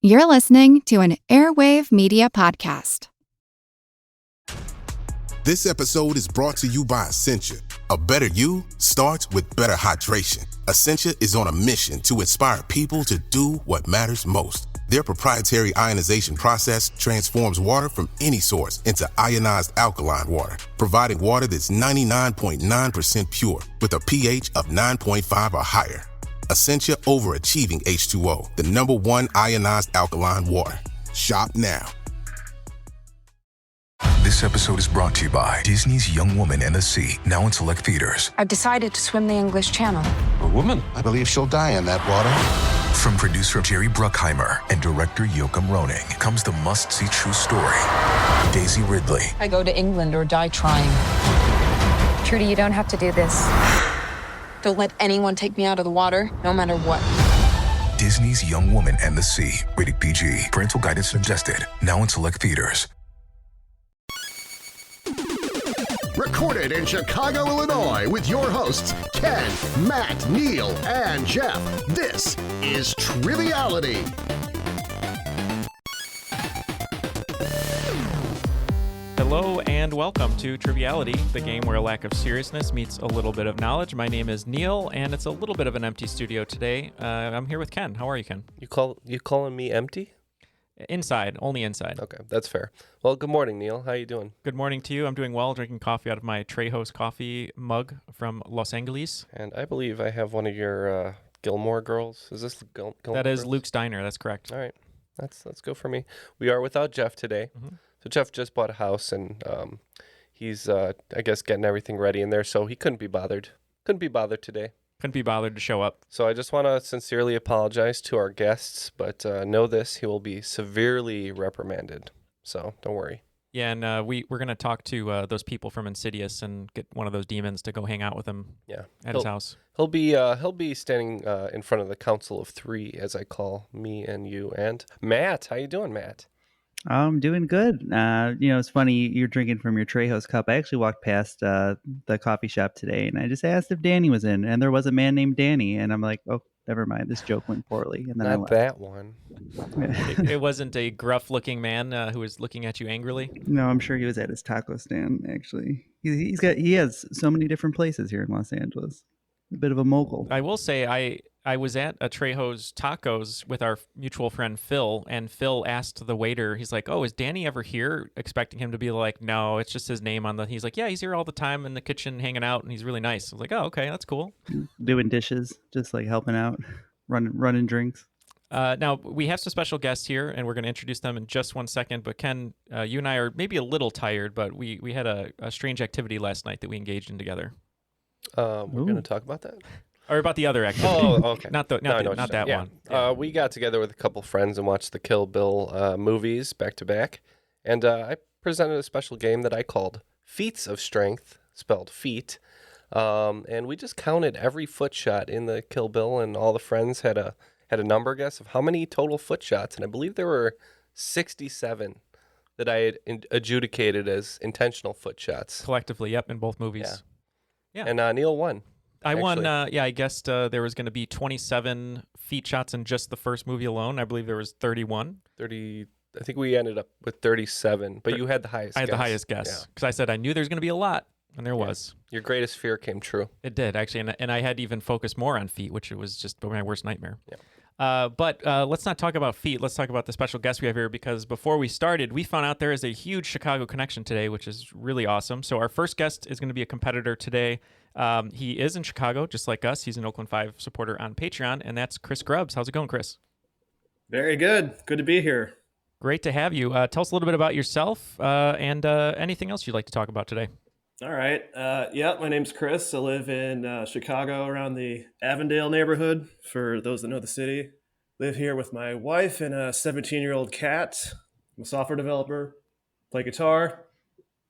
You're listening to an Airwave Media Podcast. This episode is brought to you by Essentia. A better you starts with better hydration. Essentia is on a mission to inspire people to do what matters most. Their proprietary ionization process transforms water from any source into ionized alkaline water, providing water that's 99.9% pure with a pH of 9.5 or higher. Essentia Overachieving H2O, the #1 ionized alkaline water. Shop now. This episode is brought to you by Disney's Young Woman and the Sea, now in select theaters. I've decided to swim the English Channel. A woman? I believe she'll die in that water. From producer Jerry Bruckheimer and director Joachim Roning comes the must-see true story, Daisy Ridley. I go to England or die trying. Trudy, you don't have to do this. Don't let anyone take me out of the water, no matter what. Disney's Young Woman and the Sea, rated PG. Parental guidance suggested. Now in select theaters. Recorded in Chicago, Illinois, with your hosts, Ken, Matt, Neal, and Jeff. This is Triviality. Hello and welcome to Triviality, the game where a lack of seriousness meets a little bit of knowledge. My name is Neal, and it's a little bit of an empty studio today. I'm here with Ken. How are you, Ken? You calling me empty? Inside, only inside. Okay, that's fair. Well, good morning, Neal. How you doing? Good morning to you. I'm doing well, drinking coffee out of my Trejo's coffee mug from Los Angeles. And I believe I have one of your Gilmore Girls. Is this Gilmore That is Girls? Luke's Diner. That's correct. All right, that's go for me. We are without Jeff today. Mm-hmm. So Jeff just bought a house, and he's, I guess, getting everything ready in there, so he couldn't be bothered. Couldn't be bothered today. Couldn't be bothered to show up. So I just want to sincerely apologize to our guests, but know this, he will be severely reprimanded. So don't worry. Yeah, and we're going to talk to those people from Insidious and get one of those demons to go hang out with him at his house. He'll be standing in front of the Council of Three, as I call me and you and Matt. How you doing, Matt? I'm doing good. It's funny, you're drinking from your Trejo's cup. I actually walked past the coffee shop today, and I just asked if Danny was in, and there was a man named Danny, and I'm like, oh, never mind, this joke went poorly. And then Not that one. It wasn't a gruff-looking man who was looking at you angrily? No, I'm sure he was at his taco stand, actually. He has so many different places here in Los Angeles. A bit of a mogul. I will say I was at a Trejo's Tacos with our mutual friend Phil, and Phil asked the waiter, he's like, oh, is Danny ever here? Expecting him to be like, no, it's just his name on the... He's like, yeah, he's here all the time in the kitchen hanging out, and he's really nice. I was like, oh, okay, that's cool. Doing dishes, just like helping out, running drinks. Now, we have some special guests here, and we're going to introduce them in just one second. But Ken, you and I are maybe a little tired, but we had a strange activity last night that we engaged in together. We're going to talk about that? Or about the other activity. Oh, okay. Not that one. Yeah. We got together with a couple friends and watched the Kill Bill movies back to back. And I presented a special game that I called Feats of Strength, spelled feet. And we just counted every foot shot in the Kill Bill, and all the friends had a number guess of how many total foot shots. And I believe there were 67 that I had adjudicated as intentional foot shots. Collectively, yep, in both movies. Yeah. And Neal won. I won, I guessed there was going to be 27 feet shots in just the first movie alone. I believe there was 31. I think we ended up with 37, but you had the highest guess. I had the highest guess, because I said I knew there was going to be a lot, and there was. Your greatest fear came true. It did, actually, and I had to even focus more on feet, which was just my worst nightmare. Yeah. But let's not talk about feet. Let's talk about the special guest we have here, because before we started, we found out there is a huge Chicago connection today, which is really awesome. So our first guest is going to be a competitor today. He is in Chicago, just like us. He's an Oakland 5 supporter on Patreon, and that's Chris Grubbs. How's it going, Chris? Very good. Good to be here. Great to have you. Tell us a little bit about yourself and anything else you'd like to talk about today. All right. My name's Chris. I live in Chicago around the Avondale neighborhood, for those that know the city. Live here with my wife and a 17-year-old cat. I'm a software developer. Play guitar.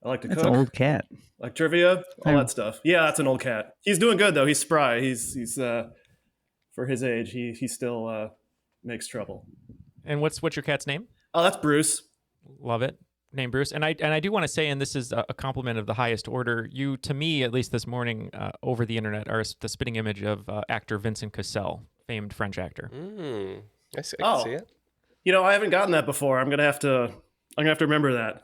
I like to cook. That's an old cat. Like trivia, all that stuff. Yeah, that's an old cat. He's doing good, though. He's spry. He's for his age, he still makes trouble. And what's your cat's name? Oh, that's Bruce. Love it. Name Bruce. And I do want to say, and this is a compliment of the highest order, you, to me, at least this morning over the internet, are the spitting image of actor Vincent Cassel, famed French actor. I can see it. I haven't gotten that before. I'm gonna have to remember that.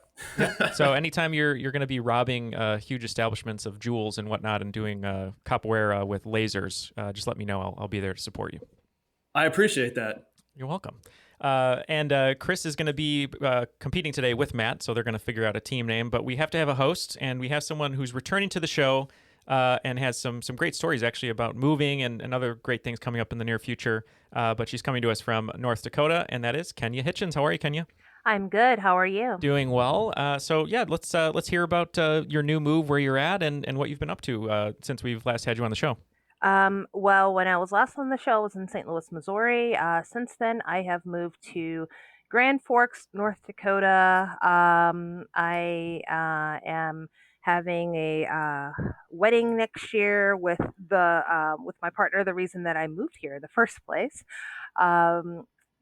So anytime you're going to be robbing huge establishments of jewels and whatnot and doing capoeira with lasers, just let me know. I'll be there to support you. I appreciate that. You're welcome. And Chris is going to be competing today with Matt, so they're going to figure out a team name. But we have to have a host, and we have someone who's returning to the show and has some great stories, actually, about moving and other great things coming up in the near future. But she's coming to us from North Dakota, and that is Kenya Hitchens. How are you, Kenya? I'm good. How are you? Doing well. So let's hear about your new move, where you're at, and what you've been up to since we've last had you on the show. Well, when I was last on the show, I was in St. Louis, Missouri. Since then, I have moved to Grand Forks, North Dakota. I am having a wedding next year with my partner. The reason that I moved here in the first place.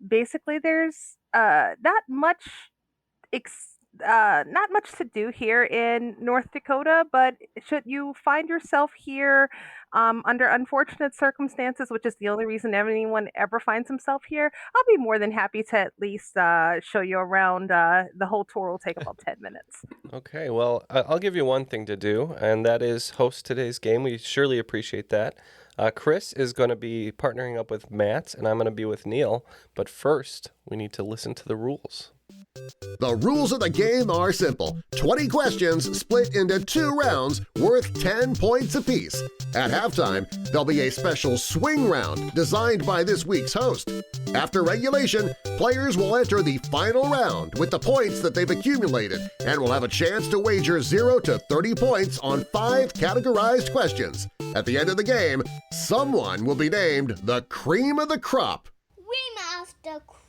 Basically, there's not much to do here in North Dakota, but should you find yourself here under unfortunate circumstances, which is the only reason anyone ever finds himself here, I'll be more than happy to at least show you around. The whole tour will take about 10 minutes. Okay, well, I'll give you one thing to do, and that is host today's game. We surely appreciate that. Chris is going to be partnering up with Matt, and I'm going to be with Neal. But first, we need to listen to the rules. The rules of the game are simple. 20 questions split into 2 rounds worth 10 points apiece. At halftime, there'll be a special swing round designed by this week's host. After regulation, players will enter the final round with the points that they've accumulated and will have a chance to wager 0 to 30 points on 5 categorized questions. At the end of the game, someone will be named the cream of the crop. Cream of the crop.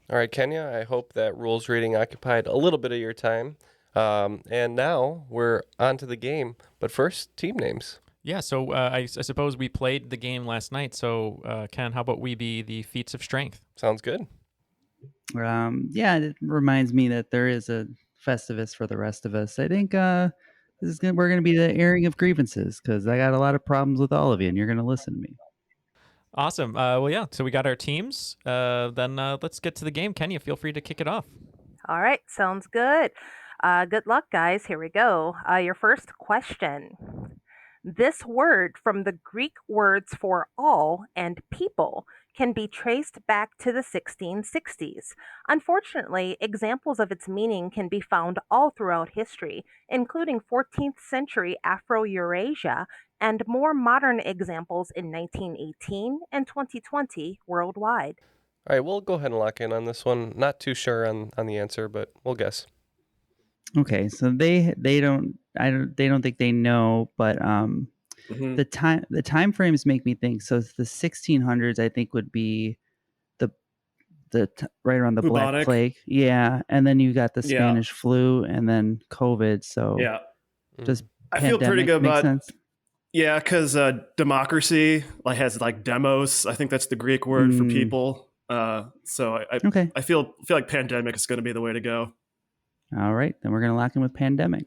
All right, Kenya, I hope that rules reading occupied a little bit of your time. And now we're on to the game. But first, team names. Yeah, so I suppose we played the game last night. So, Ken, how about we be the feats of strength? Sounds good. Yeah, it reminds me that there is a Festivus for the rest of us. I think we're going to be the airing of grievances because I got a lot of problems with all of you, and you're going to listen to me. Awesome. Well, yeah, so we got our teams. Then let's get to the game. Kenya, feel free to kick it off. All right, sounds good. Good luck, guys. Here we go. Your first question. This word from the Greek words for all and people can be traced back to the 1660s. Unfortunately, examples of its meaning can be found all throughout history, including 14th century Afro-Eurasia and more modern examples in 1918 and 2020 worldwide. All right, we'll go ahead and lock in on this one. Not too sure on the answer, but we'll guess. Okay, so they don't think they know, but the time frames make me think. So the 1600s, I think, would be the right around the Bubonic. Black Plague, yeah, and then you got the Spanish flu, and then COVID. So yeah, just I feel pretty good about. Sense? Yeah, because democracy has demos. I think that's the Greek word for people. So I feel like pandemic is going to be the way to go. All right, then we're going to lock in with pandemic.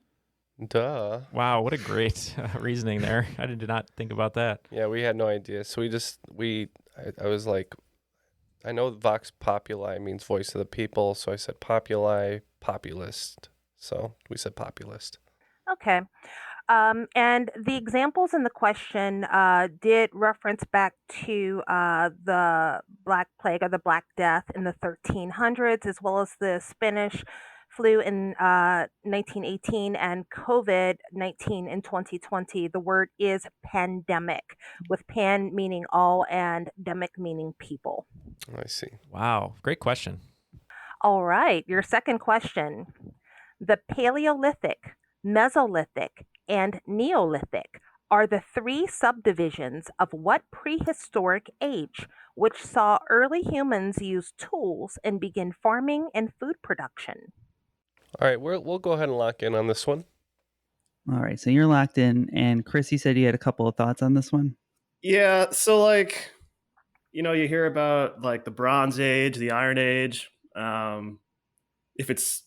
Duh. Wow, what a great reasoning there. I did not think about that. Yeah, we had no idea. So I was like, I know Vox Populi means voice of the people, so I said populi, populist. So we said populist. Okay. And the examples in the question did reference back to the Black Plague or the Black Death in the 1300s, as well as the Spanish flu in 1918 and COVID-19 in 2020. The word is pandemic, with pan meaning all and demic meaning people. I see. Wow, great question. All right, your second question. The Paleolithic, Mesolithic, and Neolithic are the 3 subdivisions of what prehistoric age which saw early humans use tools and begin farming and food production? All right, we'll go ahead and lock in on this one. All right, so you're locked in, and Chris, you said you had a couple of thoughts on this one. Yeah, so you hear about the Bronze Age, the Iron Age. If it's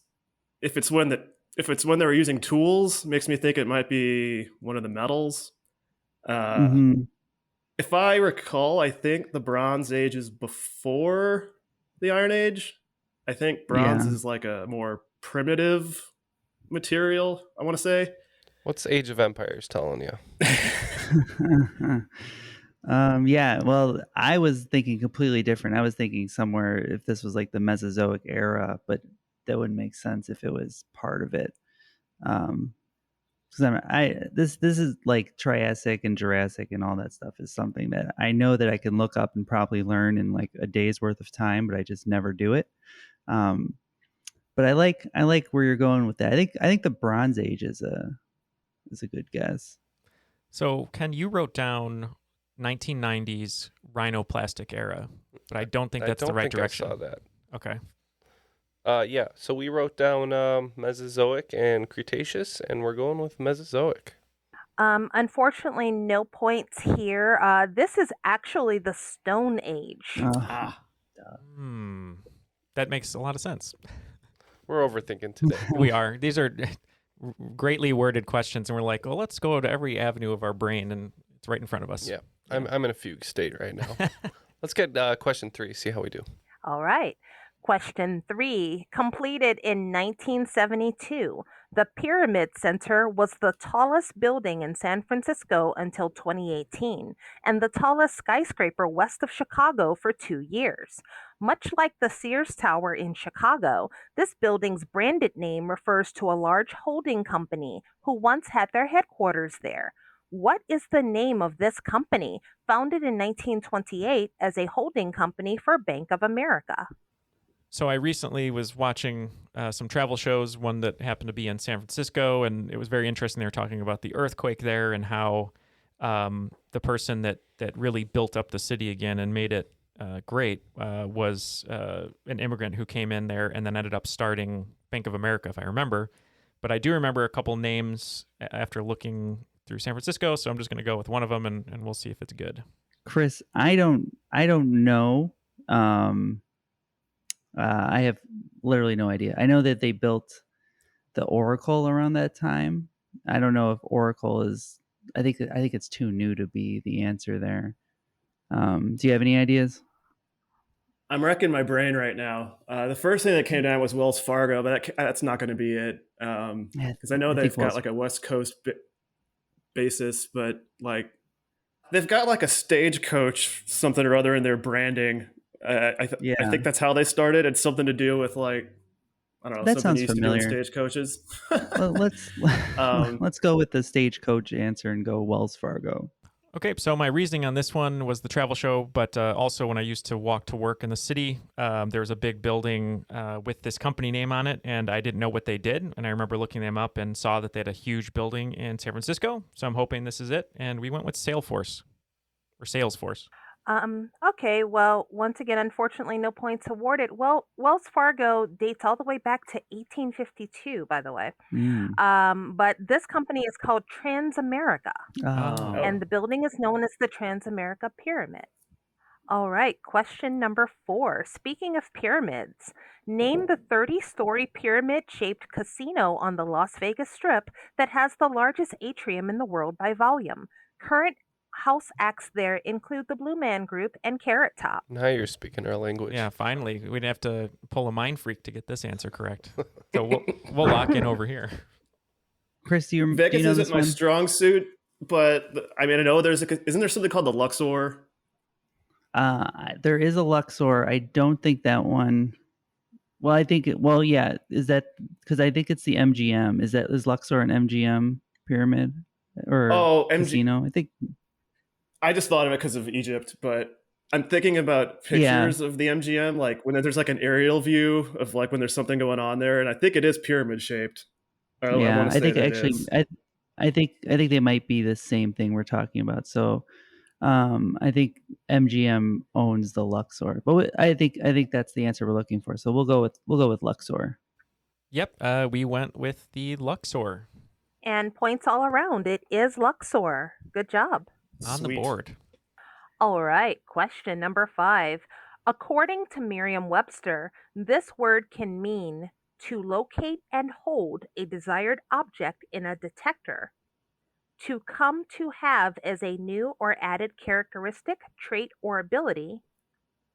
when they were using tools, makes me think it might be one of the metals. If I recall, I think the Bronze Age is before the Iron Age. I think bronze is like a more primitive material, I want to say. What's Age of Empires telling you? Yeah, well, I was thinking completely different. I was thinking somewhere if this was like the Mesozoic era, but that wouldn't make sense if it was part of it. Because this is like Triassic and Jurassic and all that stuff is something that I know that I can look up and probably learn in like a day's worth of time, but I just never do it. But I like where you're going with that. I think the Bronze Age is a good guess. So, Ken, you wrote down 1990s rhinoplastic era, but I don't think that's the right direction. I saw that. Okay. Yeah, so we wrote down Mesozoic and Cretaceous, and we're going with Mesozoic. Unfortunately, no points here. This is actually the Stone Age. That makes a lot of sense. We're overthinking today. We are. These are greatly worded questions, and we're like, well, let's go to every avenue of our brain, and it's right in front of us. Yeah, I'm in a fugue state right now. Let's get question 3, see how we do. All right. Question 3, completed in 1972. The Pyramid Center was the tallest building in San Francisco until 2018, and the tallest skyscraper west of Chicago for 2 years. Much like the Sears Tower in Chicago, this building's branded name refers to a large holding company who once had their headquarters there. What is the name of this company, founded in 1928 as a holding company for Bank of America? So I recently was watching some travel shows, one that happened to be in San Francisco, and it was very interesting. They were talking about the earthquake there and how the person that really built up the city again and made it great was an immigrant who came in there and then ended up starting Bank of America, if I remember. But I do remember a couple names after looking through San Francisco, so I'm just going to go with one of them, and we'll see if it's good. Chris, I don't know. I have literally no idea. I know that they built the Oracle around that time. I don't know if Oracle is. I think it's too new to be the answer there. Do you have any ideas? I'm wrecking my brain right now. The first thing that came down was Wells Fargo, but that's not going to be it. Because I know they've got like a West Coast basis, but like they've got like a Stagecoach something or other in their branding. I think that's how they started. It's something to do with like, I don't know. That something sounds familiar. To do with stagecoaches. Well, let's go with the Stagecoach answer and go Wells Fargo. Okay, so my reasoning on this one was the travel show, but also when I used to walk to work in the city, there was a big building with this company name on it, and I didn't know what they did. And I remember looking them up and saw that they had a huge building in San Francisco. So I'm hoping this is it. And we went with Salesforce. Okay, well, once again, unfortunately, no points awarded. Well, Wells Fargo dates all the way back to 1852, by the way. But this company is called Transamerica, and the building is known as the Transamerica Pyramid. All right, question number 4. Speaking of pyramids, name the 30-story pyramid-shaped casino on the Las Vegas Strip that has the largest atrium in the world by volume. Current house acts there include the Blue Man Group and Carrot Top. Now you're speaking our language. Yeah, finally. We'd have to pull a mind freak to get this answer correct. So we'll lock in over here. Chris, Vegas know isn't my strong suit, but I mean, I know isn't there something called the Luxor? There is a Luxor. I don't think that one. Well, I think yeah. Is that because I think it's the MGM? Is Luxor an MGM pyramid or casino? I think. I just thought of it because of Egypt, but I'm thinking about pictures of the MGM, like when there's like an aerial view of like when there's something going on there, and I think it is pyramid shaped. I think actually, I think they might be the same thing we're talking about. So, I think MGM owns the Luxor, but I think that's the answer we're looking for. So we'll go with Luxor. Yep, we went with the Luxor. And points all around. It is Luxor. Good job. On the board. All right, question number 5. According to Merriam-Webster, this word can mean to locate and hold a desired object in a detector, to come to have as a new or added characteristic, trait, or ability,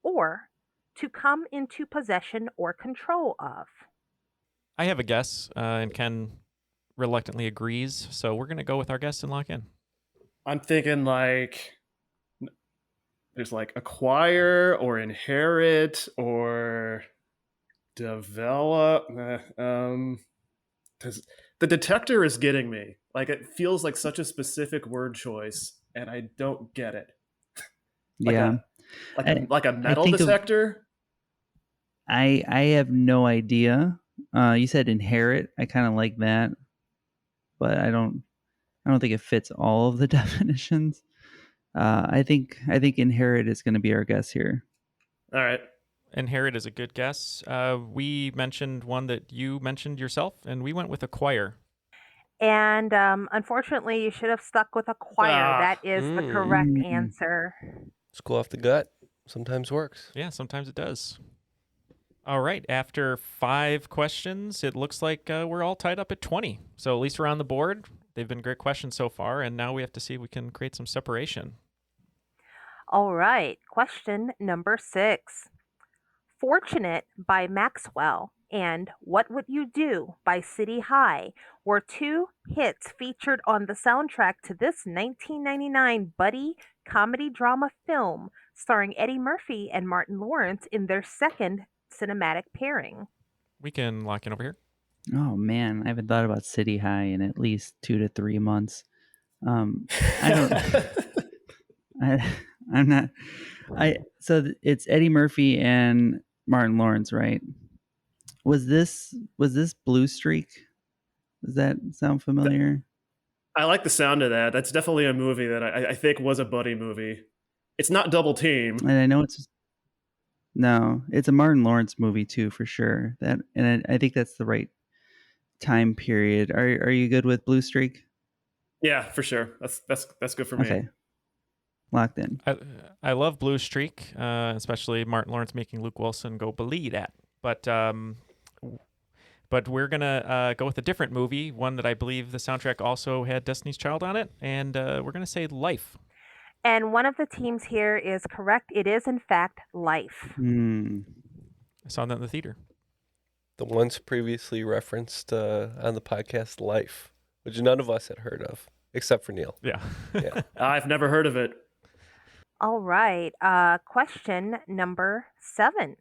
or to come into possession or control of. I have a guess, and Ken reluctantly agrees. So we're going to go with our guess and lock in. I'm thinking there's acquire or inherit or develop. The detector is getting me. It feels like such a specific word choice, and I don't get it. Like a metal detector. I have no idea. You said inherit. I kind of like that, but I don't think it fits all of the definitions. I think inherit is going to be our guess here. All right. Inherit is a good guess. We mentioned one that you mentioned yourself, and we went with acquire. And unfortunately, you should have stuck with acquire. That is the correct answer. Let's go off the gut. Sometimes works. Yeah, sometimes it does. All right. After 5 questions, it looks like we're all tied up at 20. So at least we're on the board. They've been great questions so far, and now we have to see if we can create some separation. All right. Question number 6. Fortunate by Maxwell and What Would You Do by City High were 2 hits featured on the soundtrack to this 1999 buddy comedy drama film starring Eddie Murphy and Martin Lawrence in their second cinematic pairing. We can lock in over here. Oh man, I haven't thought about City High in at least 2 to 3 months. So it's Eddie Murphy and Martin Lawrence, right? Was this Blue Streak? Does that sound familiar? I like the sound of that. That's definitely a movie that I think was a buddy movie. It's not Double Team. And I know it's a Martin Lawrence movie too, for sure. I think that's the right time period. Are you good with Blue Streak? Yeah, for sure. That's good for me. Okay. Locked in. I love Blue Streak, especially Martin Lawrence making Luke Wilson go believe that. But we're gonna go with a different movie, one that I believe the soundtrack also had Destiny's Child on it, and we're gonna say Life. And one of the teams here is correct. It is in fact Life. I saw that in the theater. The once previously referenced on the podcast Life, which none of us had heard of, except for Neal. Yeah. I've never heard of it. All right. Question number 7.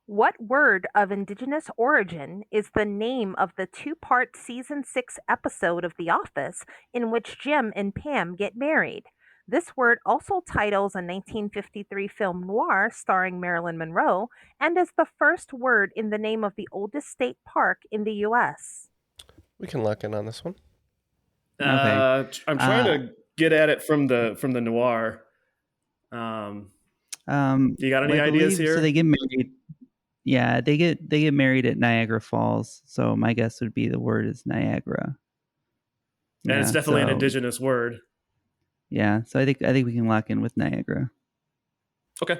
What word of indigenous origin is the name of the 2-part season 6 episode of The Office in which Jim and Pam get married? This word also titles a 1953 film noir starring Marilyn Monroe and is the first word in the name of the oldest state park in the U.S. We can lock in on this one. Okay. I'm trying to get at it from the noir. You got any ideas here? So they get married. Yeah, they get married at Niagara Falls. So my guess would be the word is Niagara. And it's definitely an indigenous word. Yeah, so I think we can lock in with Niagara. Okay.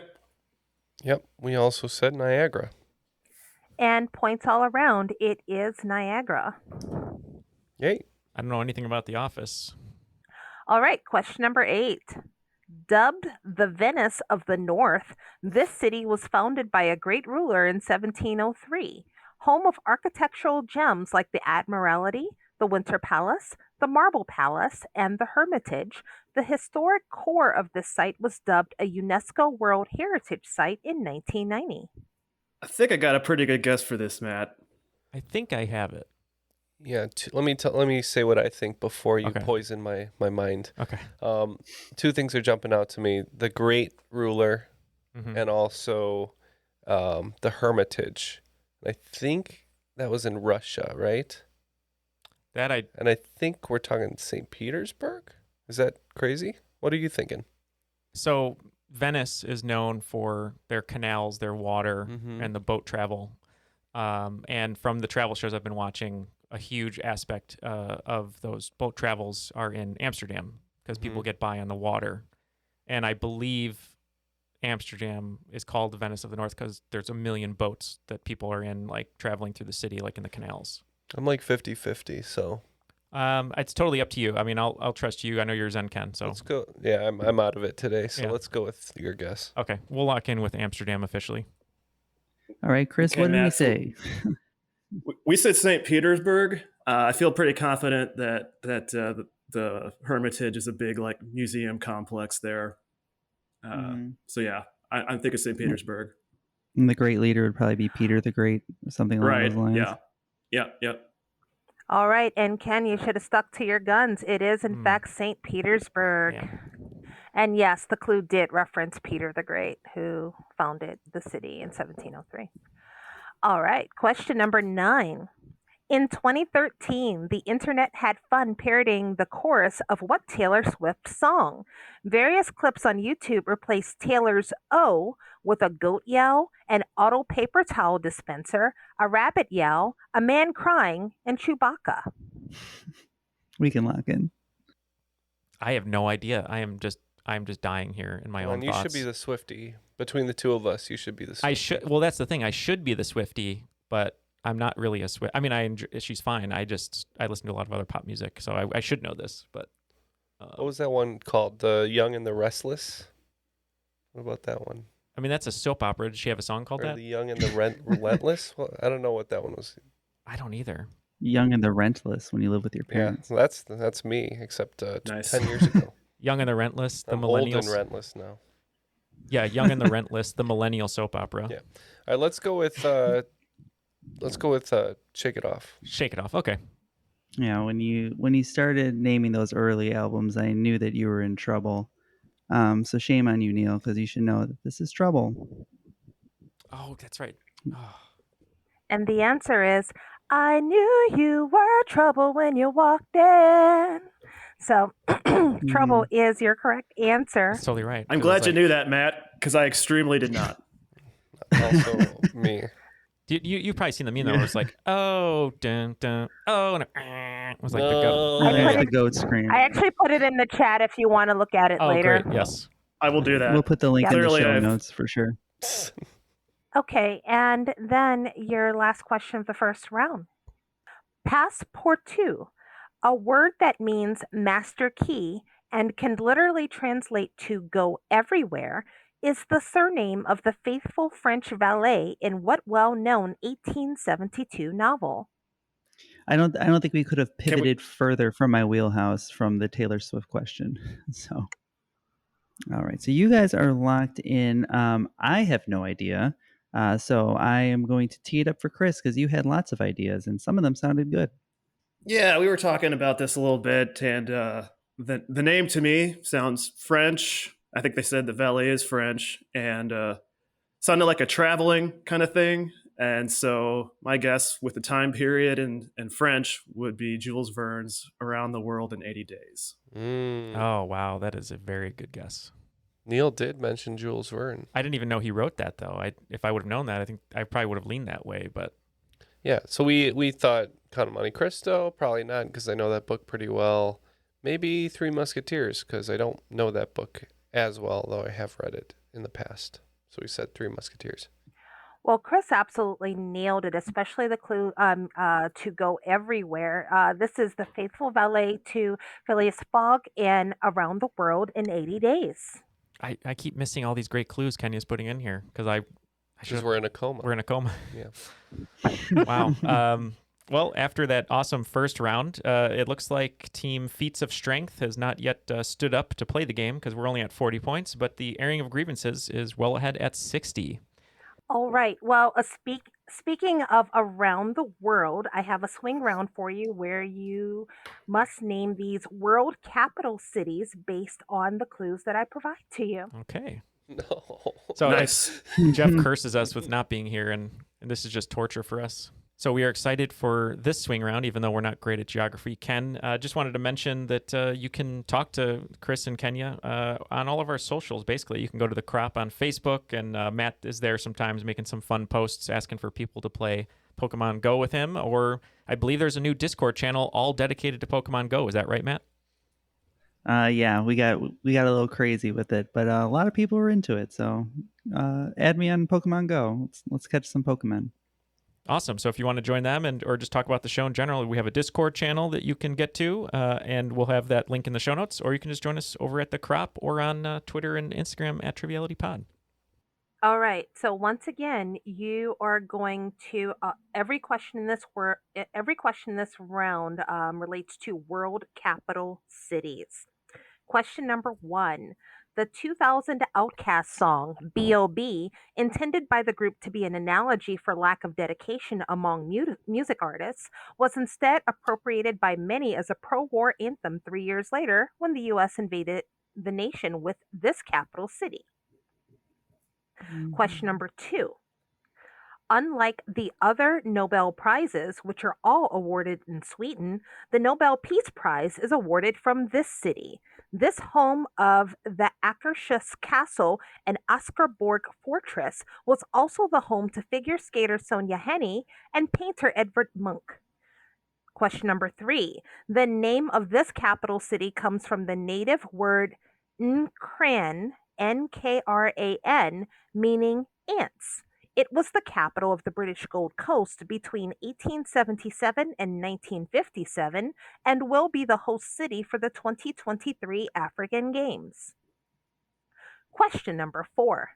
Yep, we also said Niagara. And points all around, it is Niagara. Yay. I don't know anything about The Office. All right, question number 8. Dubbed the Venice of the North, this city was founded by a great ruler in 1703, home of architectural gems like the Admiralty, the Winter Palace, the Marble Palace, and the Hermitage. The historic core of this site was dubbed a UNESCO World Heritage Site in 1990. I think I got a pretty good guess for this, Matt. I think I have it. Yeah, let me say what I think before you poison my mind. Okay. 2 things are jumping out to me: the Great Ruler, and also the Hermitage. I think that was in Russia, right? And I think we're talking St. Petersburg. Is that crazy? What are you thinking? So Venice is known for their canals, their water, and the boat travel. And from the travel shows I've been watching, a huge aspect of those boat travels are in Amsterdam because people get by on the water. And I believe Amsterdam is called the Venice of the North because there's a million boats that people are in, like traveling through the city, like in the canals. I'm like 50-50, so. It's totally up to you. I mean, I'll trust you. I know you're Zen Ken, so Let's go. Yeah, I'm out of it today, so Yeah. let's go with your guess. Okay, we'll lock in with Amsterdam officially. All right, Chris, Okay, what did we Matt, so say? we said St. Petersburg. I feel pretty confident that the Hermitage is a big like museum complex there. So yeah, I'm thinking St. Petersburg. And the great leader would probably be Peter the Great, or something along Right. those lines. Yeah. All right, and Ken, you should have stuck to your guns. It is, in fact, St. Petersburg. Yeah. And yes, the clue did reference Peter the Great, who founded the city in 1703. All right, question number 9. In 2013, the internet had fun parodying the chorus of what Taylor Swift song? Various clips on YouTube replaced Taylor's "Oh" with a goat yell, an auto paper towel dispenser, a rabbit yell, a man crying, and Chewbacca. We can lock in. I have no idea. I'm just dying here in my own And you thoughts. should be the Swiftie. Between the two of us, you should be the Swiftie. I should. Well, that's the thing. I should be the Swiftie, but I'm not really a Swift. I mean, she's fine. I listen to a lot of other pop music, so I should know this. But what was that one called? The Young and the Restless? What about that one? I mean, that's a soap opera. Did she have a song called Or that? The Young and the Relentless? Well, I don't know what that one was. I don't either. Young and the Rentless when you live with your Yeah, parents. so that's me, except Nice. 10 years ago. Young and the Rentless, the I'm old millennials. and rentless now. Yeah, Young and the Rentless, the millennial soap opera. Yeah. All right, let's go with Shake It Off. Shake It Off. Okay. Yeah, when you started naming those early albums, I knew that you were in trouble. So shame on you, Neal, because you should know that this is trouble. Oh, that's right. Oh. And the answer is, I knew you were trouble when you walked in. So, trouble is your correct answer. That's totally right. I'm glad you knew that, Matt, because I extremely did not. Also me. You've probably seen the meme that was like, oh, dun, dun, oh, and it was like the No. goat. Yeah, the goat scream. I actually put it in the chat if you want to look at it Oh, later. great. Yes. I will do that. We'll put the link in the Clearly, show I've- notes for sure. Okay, and then your last question of the first round. Passepartout, a word that means master key and can literally translate to go everywhere, is the surname of the faithful French valet in what well-known 1872 novel? I don't think we could have pivoted further from my wheelhouse from the Taylor Swift question. So, all right. So you guys are locked in. I have no idea. So I am going to tee it up for Chris because you had lots of ideas and some of them sounded good. Yeah, we were talking about this a little bit, and the name to me sounds French. I think they said the valet is French, and sounded like a traveling kind of thing. And so my guess with the time period in French would be Jules Verne's Around the World in 80 Days. Oh, wow. That is a very good guess. Neal did mention Jules Verne. I didn't even know he wrote that, though. If I would have known that, I think I probably would have leaned that way. But Yeah, so we thought Count of Monte Cristo, probably not because I know that book pretty well. Maybe Three Musketeers because I don't know that book as well, though I have read it in the past. So we said Three Musketeers. Well, Chris absolutely nailed it, especially the clue to go everywhere. This is the faithful valet to Phileas Fogg in Around the World in 80 Days. I keep missing all these great clues Kenya's putting in here because Because we're in a coma. We're in a coma. Yeah. Wow. Well, after that awesome first round, it looks like Team Feats of Strength has not yet stood up to play the game because we're only at 40 points, but the airing of grievances is well ahead at 60. All right. Well, speaking of around the world, I have a swing round for you where you must name these world capital cities based on the clues that I provide to you. Okay. No. So Nice. Jeff curses us with not being here, and this is just torture for us. So we are excited for this swing round, even though we're not great at geography. Ken, just wanted to mention that you can talk to Chris and Kenya on all of our socials, basically. You can go to The Crop on Facebook, and Matt is there sometimes making some fun posts, asking for people to play Pokemon Go with him. Or I believe there's a new Discord channel all dedicated to Pokemon Go. Is that right, Matt? Yeah, we got a little crazy with it, but a lot of people were into it. So add me on Pokemon Go. Let's catch some Pokemon. Awesome. So if you want to join them or just talk about the show in general, we have a Discord channel that you can get to, and we'll have that link in the show notes, or you can just join us over at The Crop or on Twitter and Instagram at Triviality Pod. All right. So once again, you are going to every question in this round relates to world capital cities. Question number 1. The 2000 Outkast song, B.O.B., intended by the group to be an analogy for lack of dedication among music artists, was instead appropriated by many as a pro-war anthem 3 years later when the U.S. invaded the nation with this capital city. Question number 2. Unlike the other Nobel Prizes, which are all awarded in Sweden, the Nobel Peace Prize is awarded from this city. This home of the Akershus Castle and Askerborg Fortress was also the home to figure skater Sonja Henie and painter Edvard Munch. Question number 3. The name of this capital city comes from the native word Nkran, Nkran, meaning ants. It was the capital of the British Gold Coast between 1877 and 1957 and will be the host city for the 2023 African Games. Question number 4.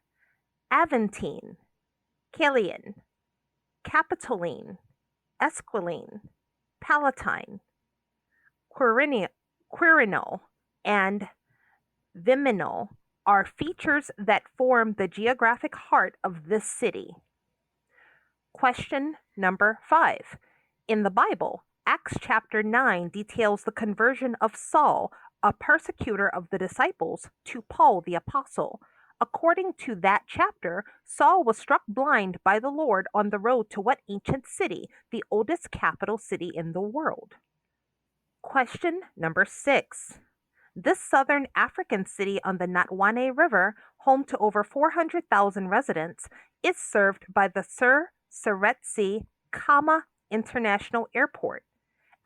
Aventine, Killian, Capitoline, Esquiline, Palatine, Quirinal, and Viminal are features that form the geographic heart of this city. Question number 5. In the Bible, Acts chapter 9 details the conversion of Saul, a persecutor of the disciples, to Paul the apostle. According to that chapter, Saul was struck blind by the Lord on the road to what ancient city, the oldest capital city in the world? Question number 6. This southern African city on the Natwane River, home to over 400,000 residents, is served by the Sir Seretse Khama International Airport.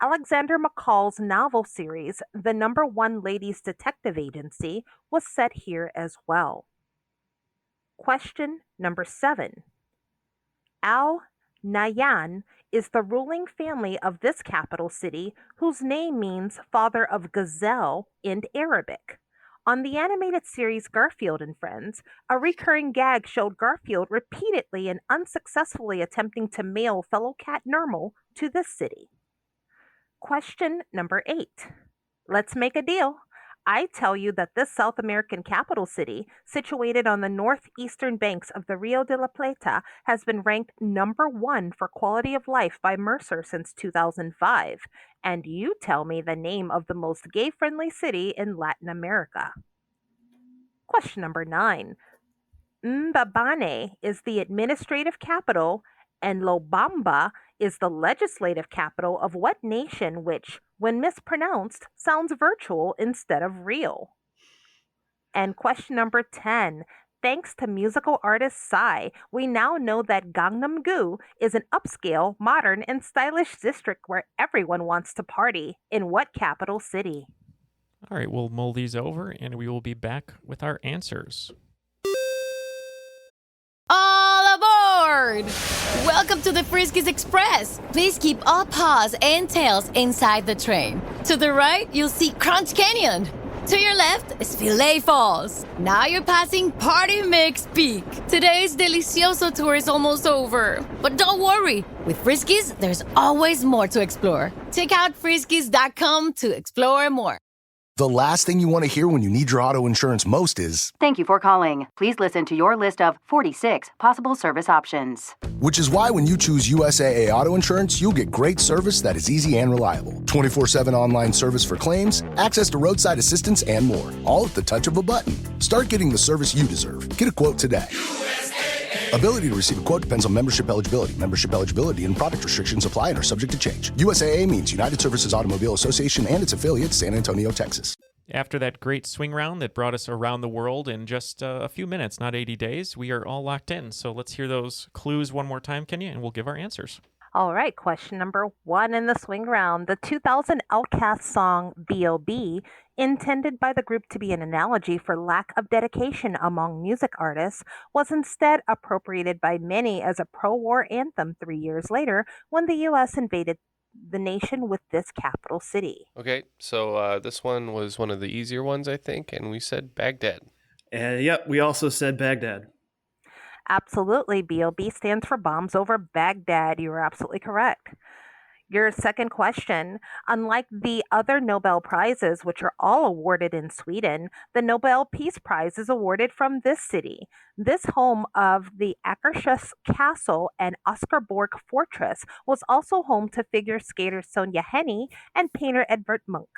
Alexander McCall's novel series, The Number One Ladies Detective Agency, was set here as well. Question number 7. Al Nahyan is the ruling family of this capital city, whose name means father of gazelle in Arabic. On the animated series Garfield and Friends, a recurring gag showed Garfield repeatedly and unsuccessfully attempting to mail fellow cat Nermal to this city. Question number 8. Let's make a deal. I tell you that this South American capital city, situated on the northeastern banks of the Rio de la Plata, has been ranked number 1 for quality of life by Mercer since 2005. And you tell me the name of the most gay-friendly city in Latin America. Question number 9. Mbabane is the administrative capital, and Lobamba is the legislative capital of what nation which, when mispronounced, sounds virtual instead of real? And question number 10. Thanks to musical artist Psy, we now know that Gangnam-gu is an upscale, modern, and stylish district where everyone wants to party. In what capital city? All right, we'll mull these over, and we will be back with our answers. All aboard! Welcome to the Friskies Express. Please keep all paws and tails inside the train. To the right, you'll see Crunch Canyon. To your left is Filet Falls. Now you're passing Party Mix Peak. Today's Delicioso tour is almost over. But don't worry, with Friskies, there's always more to explore. Check out friskies.com to explore more. The last thing you want to hear when you need your auto insurance most is, "Thank you for calling. Please listen to your list of 46 possible service options." Which is why when you choose USAA Auto Insurance, you'll get great service that is easy and reliable. 24/7 online service for claims, access to roadside assistance, and more. All at the touch of a button. Start getting the service you deserve. Get a quote today. Ability to receive a quote depends on membership eligibility. Membership eligibility and product restrictions apply and are subject to change. USAA means United Services Automobile Association and its affiliate, San Antonio, Texas. After that great swing round that brought us around the world in just a few minutes, not 80 days, we are all locked in. So let's hear those clues one more time, Kenya, and we'll give our answers. All right, question number 1 in the swing round. The 2000 Outkast song B.O.B., intended by the group to be an analogy for lack of dedication among music artists, was instead appropriated by many as a pro-war anthem 3 years later when the U.S. invaded the nation with this capital city. Okay, so this one was one of the easier ones, I think, and we said Baghdad. And yep, we also said Baghdad. Absolutely. BOB stands for Bombs Over Baghdad. You are absolutely correct. Your second question. Unlike the other Nobel Prizes, which are all awarded in Sweden, the Nobel Peace Prize is awarded from this city. This home of the Akershus Castle and Oscarborg Fortress was also home to figure skater Sonja Henie and painter Edvard Munch.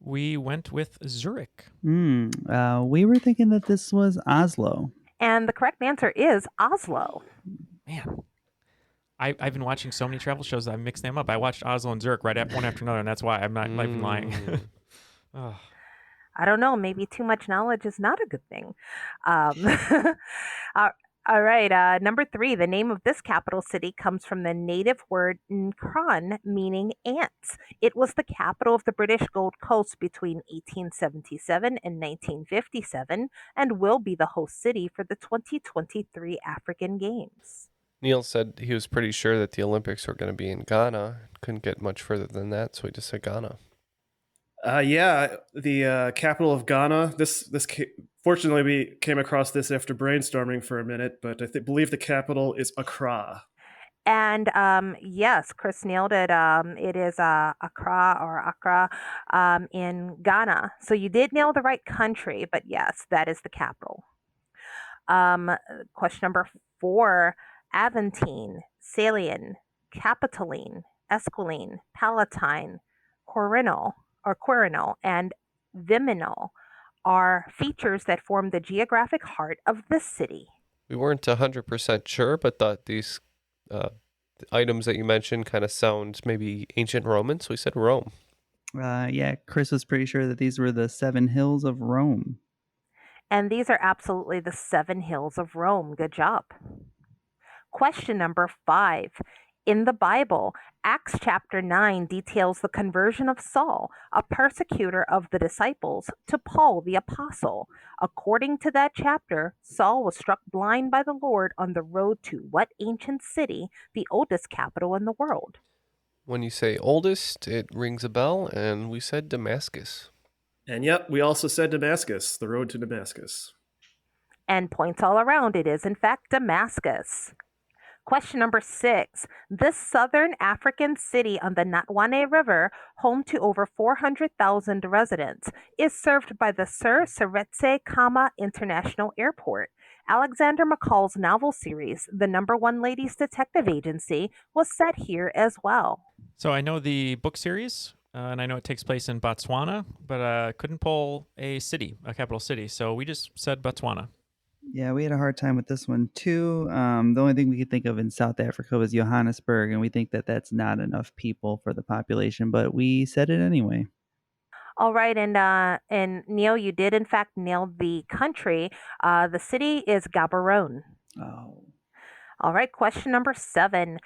We went with Zurich. We were thinking that this was Oslo. And the correct answer is Oslo. Man, I've been watching so many travel shows that I mixed them up. I watched Oslo and Zurich one after another, and that's why I'm not even lying. Oh. I don't know. Maybe too much knowledge is not a good thing. All right. Number 3. The name of this capital city comes from the native word Nkran, meaning ants. It was the capital of the British Gold Coast between 1877 and 1957 and will be the host city for the 2023 African Games. Neal said he was pretty sure that the Olympics were going to be in Ghana. Couldn't get much further than that, so he just said Ghana. Yeah, the capital of Ghana. Fortunately, we came across this after brainstorming for a minute, but I believe the capital is Accra. And yes, Chris nailed it. It is Accra in Ghana. So you did nail the right country, but yes, that is the capital. Question number 4. Aventine, Salian, Capitoline, Esquiline, Palatine, Quirinal, and Viminal are features that form the geographic heart of this city. We weren't 100% sure, but thought these items that you mentioned kind of sound maybe ancient Roman, so we said Rome. Yeah, Chris was pretty sure that these were the 7 hills of Rome. And these are absolutely the 7 hills of Rome. Good job. Question number 5. In the Bible, Acts chapter 9 details the conversion of Saul, a persecutor of the disciples, to Paul the apostle. According to that chapter, Saul was struck blind by the Lord on the road to what ancient city, the oldest capital in the world? When you say oldest, it rings a bell, and we said Damascus. And yep, we also said Damascus, the road to Damascus. And points all around, it is in fact Damascus. Question number 6. This southern African city on the Natwane River, home to over 400,000 residents, is served by the Sir Seretse Khama International Airport. Alexander McCall's novel series, The Number One Ladies Detective Agency, was set here as well. So I know the book series, and I know it takes place in Botswana, but couldn't pull a capital city. So we just said Botswana. Yeah, we had a hard time with this one too. The only thing we could think of in South Africa was Johannesburg, and we think that that's not enough people for the population, but we said it anyway. All right, and Neal, you did in fact nail the country. The city is Gaborone. Oh. All right, question number 7.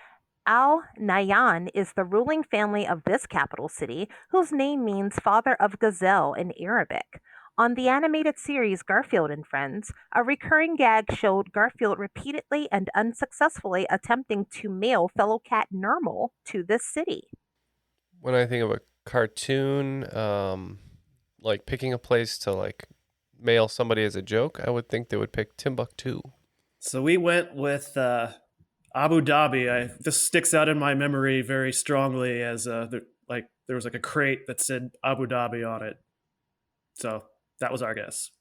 Al Nahyan is the ruling family of this capital city, whose name means father of gazelle in Arabic. On the animated series Garfield and Friends, a recurring gag showed Garfield repeatedly and unsuccessfully attempting to mail fellow cat Nermal to this city. When I think of a cartoon, like picking a place to like mail somebody as a joke, I would think they would pick Timbuktu. So we went with Abu Dhabi. This sticks out in my memory very strongly as there was like a crate that said Abu Dhabi on it. So that was our guess.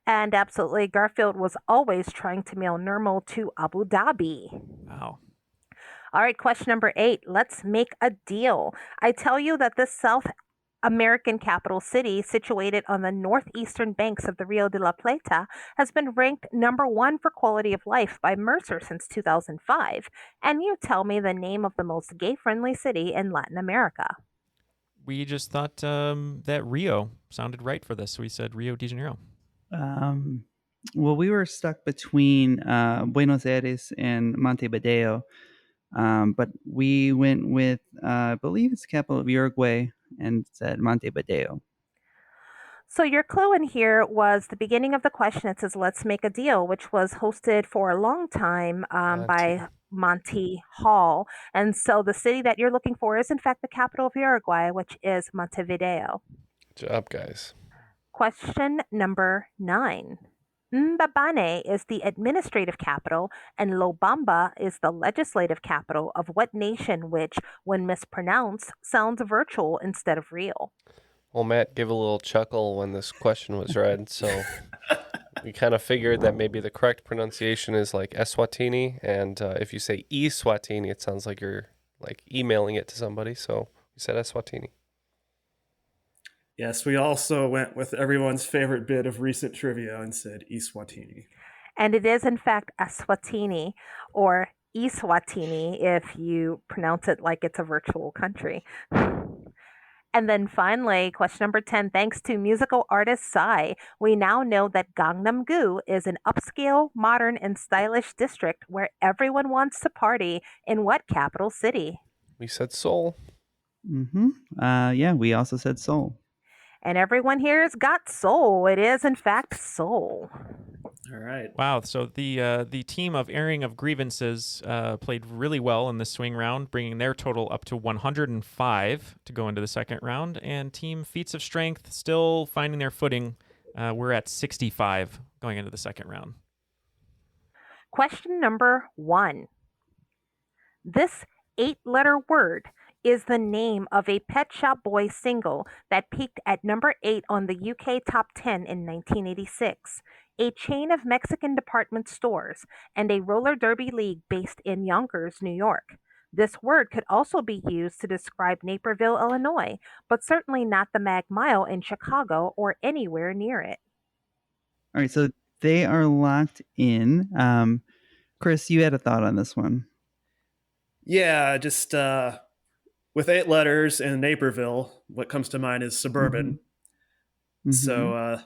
And absolutely, Garfield was always trying to mail Nermal to Abu Dhabi. Wow. All right, question number 8. Let's make a deal. I tell you that this South American capital city, situated on the northeastern banks of the Rio de la Plata, has been ranked number 1 for quality of life by Mercer since 2005. And you tell me the name of the most gay-friendly city in Latin America. We just thought that Rio sounded right for this. So we said Rio de Janeiro. Well, we were stuck between Buenos Aires and Montevideo. But we went with, I believe it's the capital of Uruguay, and said Montevideo. So your clue in here was the beginning of the question. It says, "Let's make a deal," which was hosted for a long time by Monty Hall. And so the city that you're looking for is, in fact, the capital of Uruguay, which is Montevideo. Good job, guys. Question number 9. Mbabane is the administrative capital, and Lobamba is the legislative capital of what nation, which, when mispronounced, sounds virtual instead of real? Well, Matt gave a little chuckle when this question was read, so we kind of figured that maybe the correct pronunciation is like Eswatini, and if you say Eswatini, it sounds like you're like emailing it to somebody, so we said Eswatini. Yes, we also went with everyone's favorite bit of recent trivia and said Eswatini. And it is, in fact, Eswatini, or Eswatini if you pronounce it like it's a virtual country. And then finally, question number 10, thanks to musical artist Psy, we now know that Gangnam-gu is an upscale, modern, and stylish district where everyone wants to party in what capital city? We said Seoul. Yeah, we also said Seoul. And everyone here has got Seoul. It is, in fact, Seoul. All right. Wow. So the team of Airing of Grievances played really well in the swing round, bringing their total up to 105 to go into the second round. And Team Feats of Strength still finding their footing. We're at 65 going into the second round. Question number 1. This 8-letter word is the name of a Pet Shop Boys single that peaked at number 8 on the UK Top 10 in 1986. A chain of Mexican department stores, and a roller derby league based in Yonkers, New York. This word could also be used to describe Naperville, Illinois, but certainly not the Mag Mile in Chicago or anywhere near it. All right, so they are locked in. Chris, you had a thought on this one. Yeah, just with 8 letters in Naperville, what comes to mind is suburban. So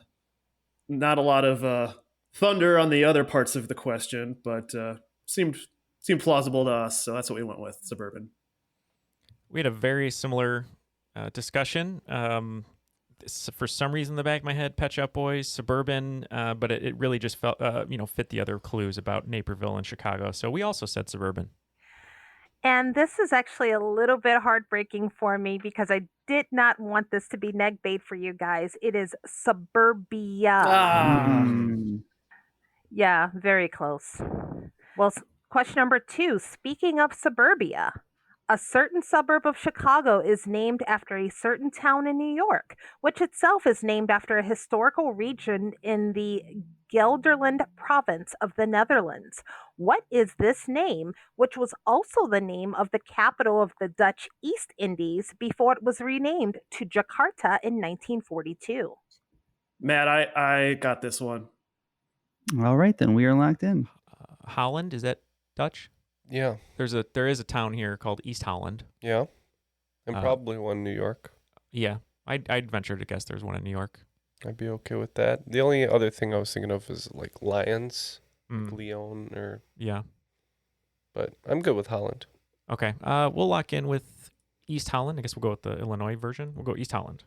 not a lot of thunder on the other parts of the question, but seemed plausible to us, so that's what we went with, suburban. We had a very similar discussion. For some reason, in the back of my head, Pet Shop Boys, suburban, but it really just felt, fit the other clues about Naperville and Chicago. So we also said suburban. And this is actually a little bit heartbreaking for me because I did not want this to be neg bait for you guys. It is suburbia. Yeah, very close. Well, question number 2. Speaking of suburbia, a certain suburb of Chicago is named after a certain town in New York, which itself is named after a historical region in the Gelderland province of the Netherlands. What is this name, which was also the name of the capital of the Dutch East Indies before it was renamed to Jakarta in 1942? Matt, I got this one. All right, then we are locked in. Holland, is that Dutch? Yeah. There is a town here called East Holland. Yeah. And probably one in New York. Yeah. I'd venture to guess there's one in New York. I'd be okay with that. The only other thing I was thinking of is like Lions, Leon, or... Yeah. But I'm good with Holland. Okay. We'll lock in with East Holland. I guess we'll go with the Illinois version. We'll go East Holland.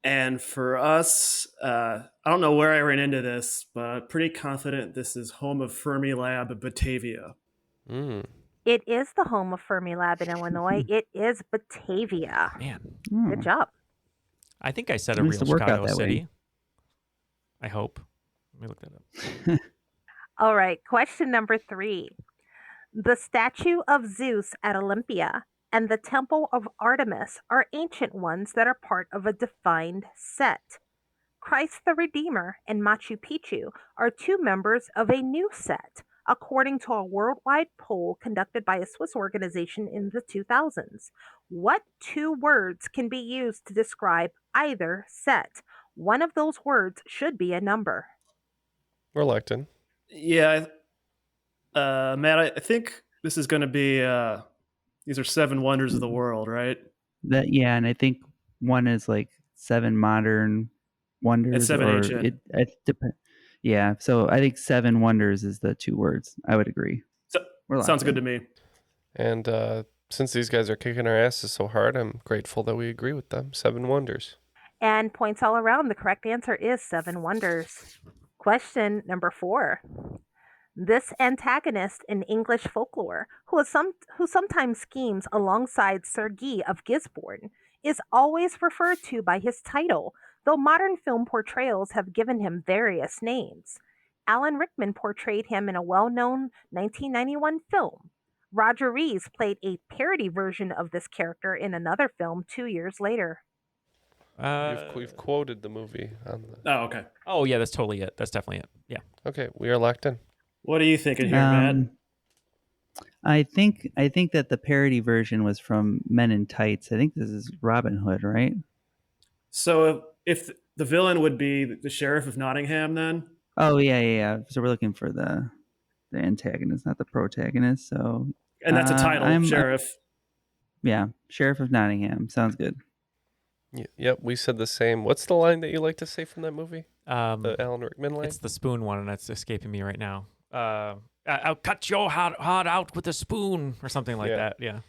And for us, I don't know where I ran into this, but I'm pretty confident this is home of Fermilab Batavia. It is the home of Fermilab in Illinois. It is Batavia. Man. Good job. I think I said a real Chicago city. I hope. Let me look that up. All right. Question number 3. The statue of Zeus at Olympia and the temple of Artemis are ancient ones that are part of a defined set. Christ the Redeemer and Machu Picchu are 2 members of a new set, according to a worldwide poll conducted by a Swiss organization in the 2000s. What 2 words can be used to describe either set? One of those words should be a number. We're locked in. Yeah. Matt, I think this is going to be, these are 7 wonders of the world, right? And I think one is like 7 modern wonders. And 7 ancient. It depends. Yeah, so I think 7 wonders is the 2 words. I would agree. Sounds good to me. And since these guys are kicking our asses so hard, I'm grateful that we agree with them. 7 Wonders. And points all around. The correct answer is 7 Wonders. Question number 4. This antagonist in English folklore, who sometimes schemes alongside Sir Guy of Gisborne, is always referred to by his title, though modern film portrayals have given him various names. Alan Rickman portrayed him in a well-known 1991 film. Roger Rees played a parody version of this character in another film 2 years later. We've quoted the movie on the... Oh, okay. Oh, yeah, that's totally it. That's definitely it. Yeah. Okay, we are locked in. What are you thinking here, Matt? I think that the parody version was from Men in Tights. I think this is Robin Hood, right? So if the villain would be the Sheriff of Nottingham, then? Oh, yeah. So we're looking for the antagonist, not the protagonist. So, and that's a title, Sheriff. Yeah, Sheriff of Nottingham. Sounds good. Yep, we said the same. What's the line that you like to say from that movie? The Alan Rickman line? It's the spoon one, and it's escaping me right now. I'll cut your heart out with a spoon, or something like that. Yeah.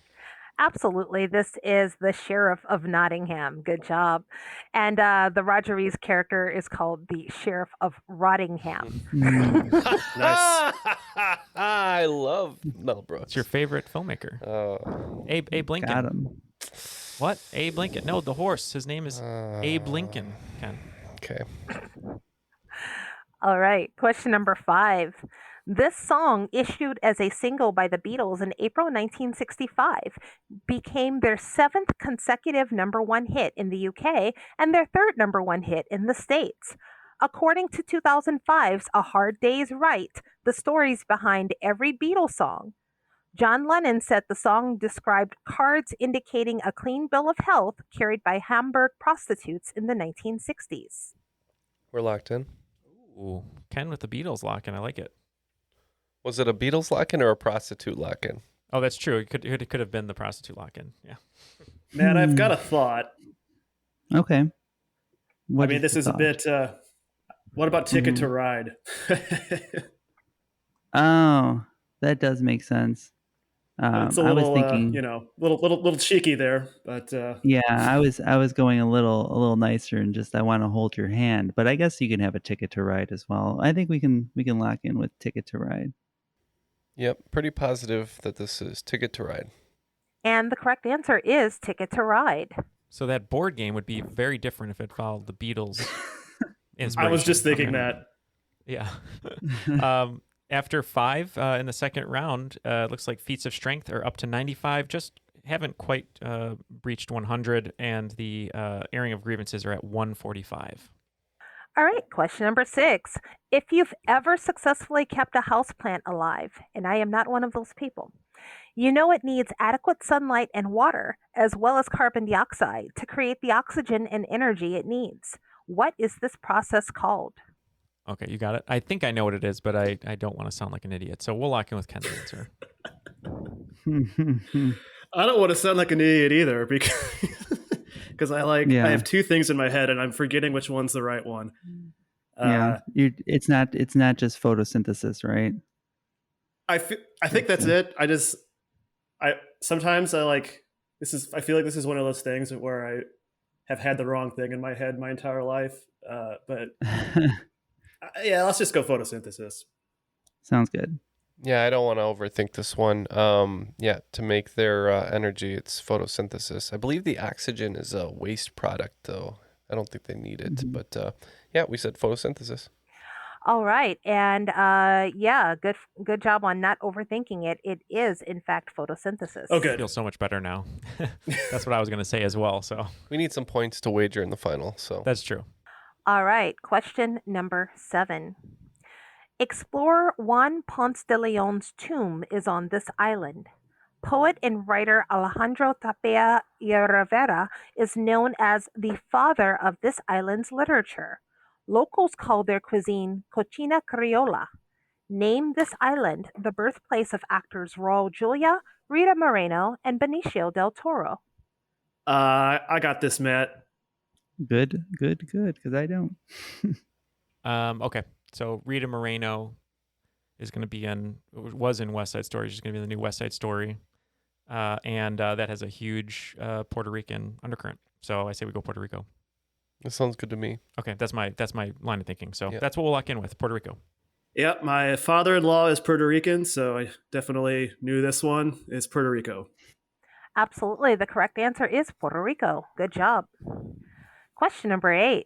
Absolutely. This is the Sheriff of Nottingham. Good job. And the Roger Rees character is called the Sheriff of Rottingham. Nice. I love Mel Brooks. What's your favorite filmmaker? Abe Lincoln. Got him. What? Abe Lincoln. No, the horse. His name is Abe Lincoln. Ken. Okay. All right. Question number 5. This song, issued as a single by the Beatles in April 1965, became their 7th consecutive number 1 hit in the UK and their 3rd number 1 hit in the States. According to 2005's A Hard Day's Right, the stories behind every Beatles song, John Lennon said the song described cards indicating a clean bill of health carried by Hamburg prostitutes in the 1960s. We're locked in. Ooh, Ken with the Beatles lock-in. I like it. Was it a Beatles lock-in or a prostitute lock-in? Oh, that's true. It could have been the prostitute lock-in. Yeah. Man, I've got a thought. Okay. This is a bit... what about Ticket to Ride? Oh, that does make sense. It's a little, I was thinking, little cheeky there, but yeah, I was going a little nicer and just I want to hold your hand, but I guess you can have a Ticket to Ride as well. I think we can lock in with Ticket to Ride. Yep, pretty positive that this is Ticket to Ride. And the correct answer is Ticket to Ride. So that board game would be very different if it followed the Beatles. I was just thinking that. Yeah. After 5 in the second round, it looks like feats of strength are up to 95. Just haven't quite breached 100, and the airing of grievances are at 145. All right, question number 6. If you've ever successfully kept a houseplant alive, and I am not one of those people, you know it needs adequate sunlight and water, as well as carbon dioxide, to create the oxygen and energy it needs. What is this process called? Okay, you got it. I think I know what it is, but I don't want to sound like an idiot. So we'll lock in with Ken's answer. I don't want to sound like an idiot either because I have 2 things in my head and I'm forgetting which one's the right one. It's not just photosynthesis, right? I think that's it. I feel like this is one of those things where I have had the wrong thing in my head my entire life. But yeah, let's just go photosynthesis. Sounds good. Yeah, I don't want to overthink this one. To make their energy, it's photosynthesis. I believe the oxygen is a waste product, though. I don't think they need it. Mm-hmm. But we said photosynthesis. All right. And good job on not overthinking it. It is, in fact, photosynthesis. Oh, good. I feel so much better now. That's what I was going to say as well. So we need some points to wager in the final. So that's true. All right. Question number 7. Explorer Juan Ponce de Leon's tomb is on this island. Poet and writer Alejandro Tapia y Rivera is known as the father of this island's literature. Locals call their cuisine cochina criolla. Name this island the birthplace of actors Raul Julia, Rita Moreno, and Benicio del Toro. I got this, Matt. Good, because I don't. Okay, so Rita Moreno is going to be was in West Side Story. She's going to be in the new West Side Story. and that has a huge Puerto Rican undercurrent. So I say we go Puerto Rico. That sounds good to me. Okay, that's my line of thinking. So that's what we'll lock in with, Puerto Rico. Yep, my father-in-law is Puerto Rican, so I definitely knew this one is Puerto Rico. Absolutely. The correct answer is Puerto Rico. Good job. Question number 8.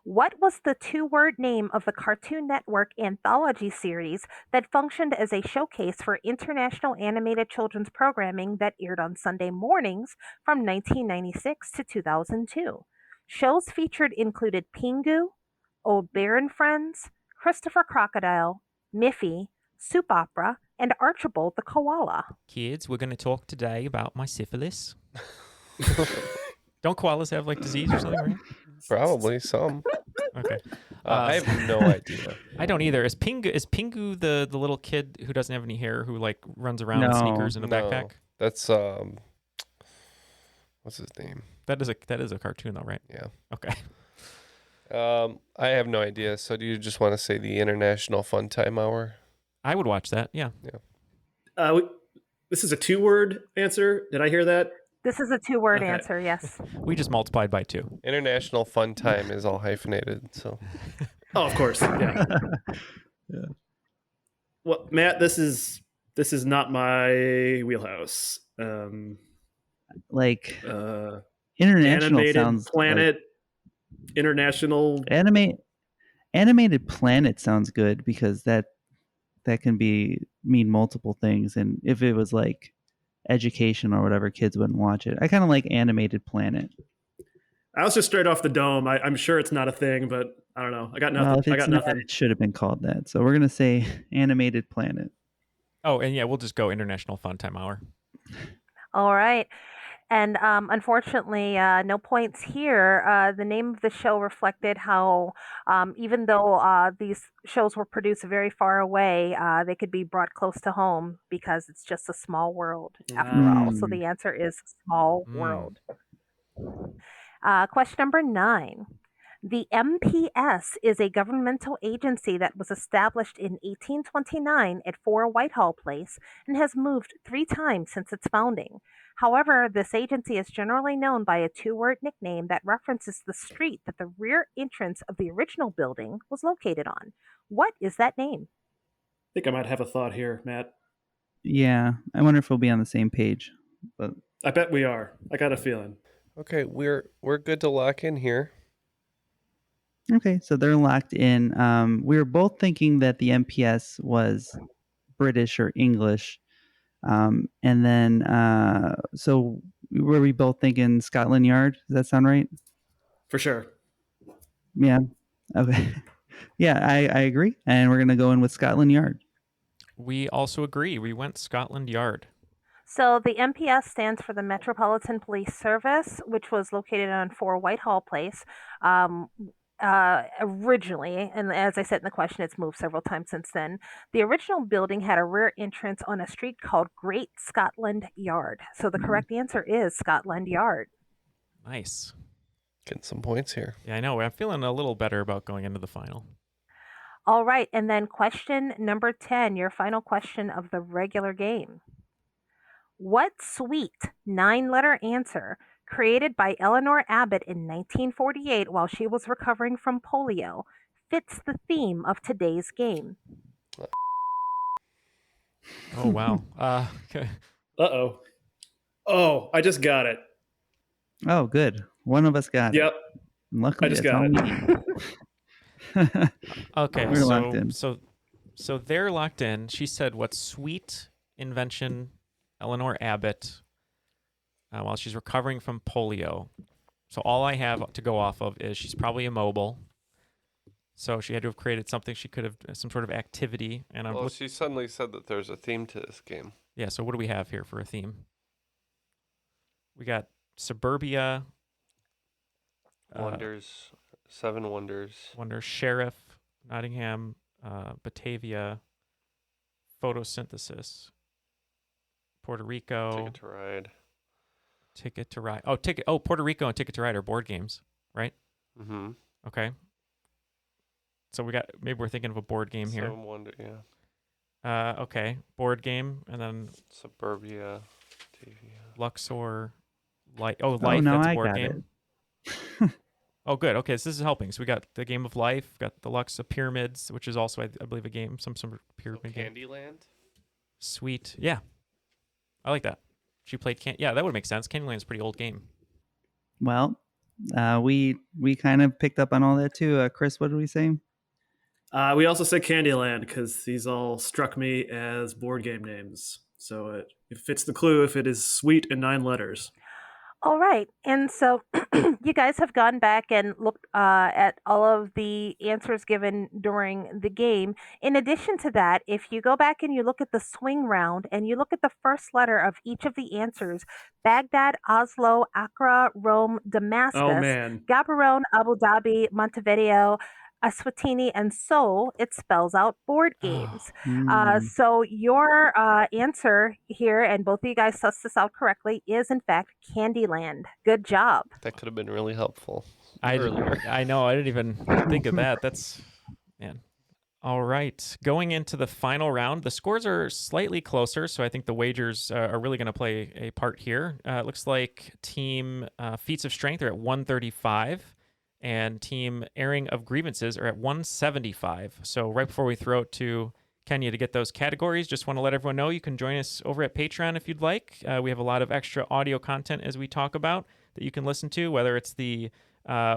What was the 2-word name of the Cartoon Network anthology series that functioned as a showcase for international animated children's programming that aired on Sunday mornings from 1996 to 2002? Shows featured included Pingu, Old Bear and Friends, Christopher Crocodile, Miffy, Soup Opera, and Archibald the Koala. Kids, we're going to talk today about my syphilis. Don't koalas have like disease or something, right? Probably some. Okay. I have no idea. I don't either. Is Pingu the little kid who doesn't have any hair who like runs around in sneakers and a backpack? That's what's his name? That is a cartoon though, right? Yeah. Okay. I have no idea. So do you just want to say the International Fun Time Hour? I would watch that. Yeah. Yeah. This is a 2-word answer. Did I hear that? This is a 2-word answer, yes. We just multiplied by 2. International Fun Time is all hyphenated, so. Oh, of course. Yeah. Yeah. Well, Matt, this is not my wheelhouse. International animated sounds planet. Like, international animated planet sounds good because that can mean multiple things, and if it was like education or whatever, kids wouldn't watch it. I kind of like animated planet. I was just straight off the dome. I'm sure it's not a thing, but I don't know. I got nothing. Well, if it's I got not, nothing. it should have been called that. So we're gonna say animated planet. Oh, and yeah, we'll just go International Fun Time Hour. All right. And unfortunately, no points here. The name of the show reflected how, even though these shows were produced very far away, they could be brought close to home because it's just a small world after all. So the answer is small world. Question number 9. The MPS is a governmental agency that was established in 1829 at 4 Whitehall Place and has moved 3 times since its founding. However, this agency is generally known by a 2-word nickname that references the street that the rear entrance of the original building was located on. What is that name? I think I might have a thought here, Matt. Yeah, I wonder if we'll be on the same page. But I bet we are. I got a feeling. Okay, we're good to lock in here. Okay, so they're locked in. We were both thinking that the MPS was British or English. And then, so were we both thinking Scotland Yard? Does that sound right? For sure. Yeah. Okay. Yeah, I agree. And we're going to go in with Scotland Yard. We also agree. We went Scotland Yard. So the MPS stands for the Metropolitan Police Service, which was located on 4 Whitehall Place. Originally, and as I said in the question, it's moved several times since then. The original building had a rear entrance on a street called Great Scotland Yard. So the correct answer is Scotland Yard. Nice. Getting some points here. Yeah, I know. I'm feeling a little better about going into the final. All right, and then question number 10, your final question of the regular game. What sweet 9-letter answer created by Eleanor Abbott in 1948 while she was recovering from polio fits the theme of today's game? Oh, wow. Okay. Uh-oh. Oh, I just got it. Oh, good. One of us got Yep. it. Luckily, I just that's got all it. we need. Okay, We're locked in. So they're locked in. She said, what sweet invention Eleanor Abbott while she's recovering from polio. So all I have to go off of is she's probably immobile. So she had to have created something. She could have some sort of activity. And she suddenly said that there's a theme to this game. Yeah. So what do we have here for a theme? We got suburbia. Wonders, 7 Wonders. Sheriff, Nottingham, Batavia, photosynthesis, Puerto Rico. Ticket to Ride. Oh, Puerto Rico and Ticket to Ride are board games, right? Mm-hmm. Okay. So maybe we're thinking of a board game here. 7 Wonders, yeah. Okay, board game, and then Suburbia. Luxor, Life. no, that's a I board got game. it. Oh, good. Okay, so this is helping. So we got the Game of Life, got the Luxor Pyramids, which is also, I believe, a game, some sort of pyramid game. Candyland? Sweet. Yeah. I like that. She played Yeah, that would make sense. Candyland's a pretty old game. Well, we kind of picked up on all that too. Chris, what did we say? We also said Candyland because these all struck me as board game names. So it fits the clue if it is sweet in 9 letters. All right. And so you guys have gone back and looked at all of the answers given during the game. In addition to that, if you go back and you look at the swing round and you look at the first letter of each of the answers, Baghdad, Oslo, Accra, Rome, Damascus, Gaborone, Abu Dhabi, Montevideo, Eswatini, and Seoul, it spells out board games. So your answer here, and both of you guys sussed this out correctly, is in fact Candyland. Good job. That could have been really helpful. I know. I didn't even think of that. Man. All right. Going into the final round, the scores are slightly closer, so I think the wagers are really going to play a part here. It looks like Team Feats of Strength are at 135. And Team Airing of Grievances are at 175. So right before we throw it to Kenya to get those categories, just want to let everyone know you can join us over at Patreon if you'd like. We have a lot of extra audio content as we talk about that you can listen to, whether it's the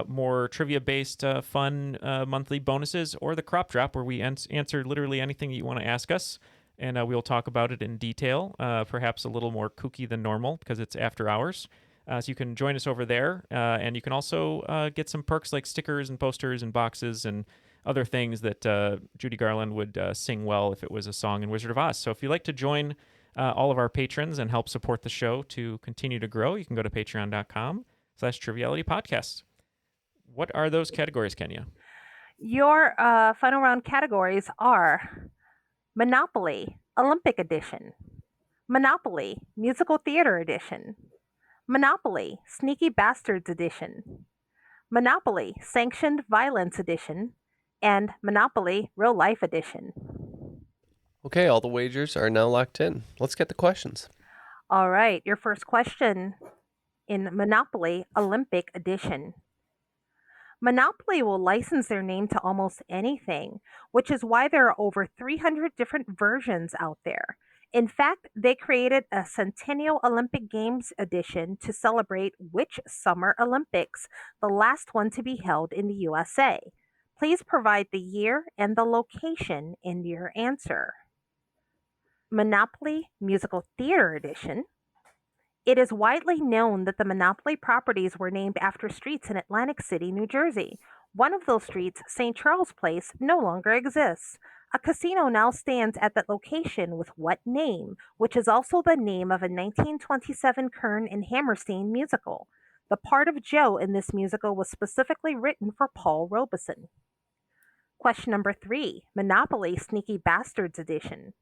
more trivia-based fun monthly bonuses or the crop drop where we answer literally anything that you want to ask us. And we'll talk about it in detail, perhaps a little more kooky than normal because it's after hours. So you can join us over there, and you can also get some perks like stickers and posters and boxes and other things that Judy Garland would sing well if it was a song in Wizard of Oz. So if you'd like to join all of our patrons and help support the show to continue to grow, you can go to patreon.com/Triviality Podcast. What are those categories, Kenya? Your final round categories are Monopoly, Olympic Edition, Monopoly, Musical Theater Edition, Monopoly, Sneaky Bastards Edition, Monopoly, Sanctioned Violence Edition, and Monopoly, Real Life Edition. Okay, all the wagers are now locked in. Let's get the questions. All right, your first question in Monopoly, Olympic Edition. Monopoly will license their name to almost anything, which is why there are over 300 different versions out there. In fact, they created a Centennial Olympic Games edition to celebrate which Summer Olympics, the last one to be held in the USA. Please provide the year and the location in your answer. Monopoly Musical Theater Edition. It is widely known that the Monopoly properties were named after streets in Atlantic City, New Jersey. One of those streets, St. Charles Place, no longer exists. A casino now stands at that location with what name, which is also the name of a 1927 Kern and Hammerstein musical. The part of Joe in this musical was specifically written for Paul Robeson. Question number 3, Monopoly Sneaky Bastards Edition.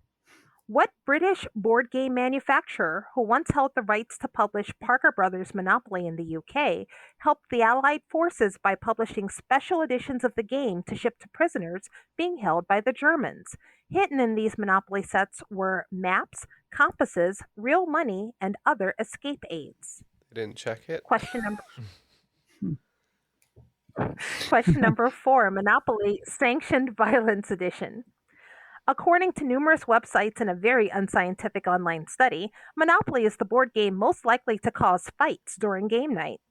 What British board game manufacturer, who once held the rights to publish Parker Brothers Monopoly in the UK, helped the Allied forces by publishing special editions of the game to ship to prisoners being held by the Germans? Hidden in these Monopoly sets were maps, compasses, real money, and other escape aids. I didn't check it. Question number 4, Monopoly Sanctioned Violence Edition. According to numerous websites and a very unscientific online study, Monopoly is the board game most likely to cause fights during game night.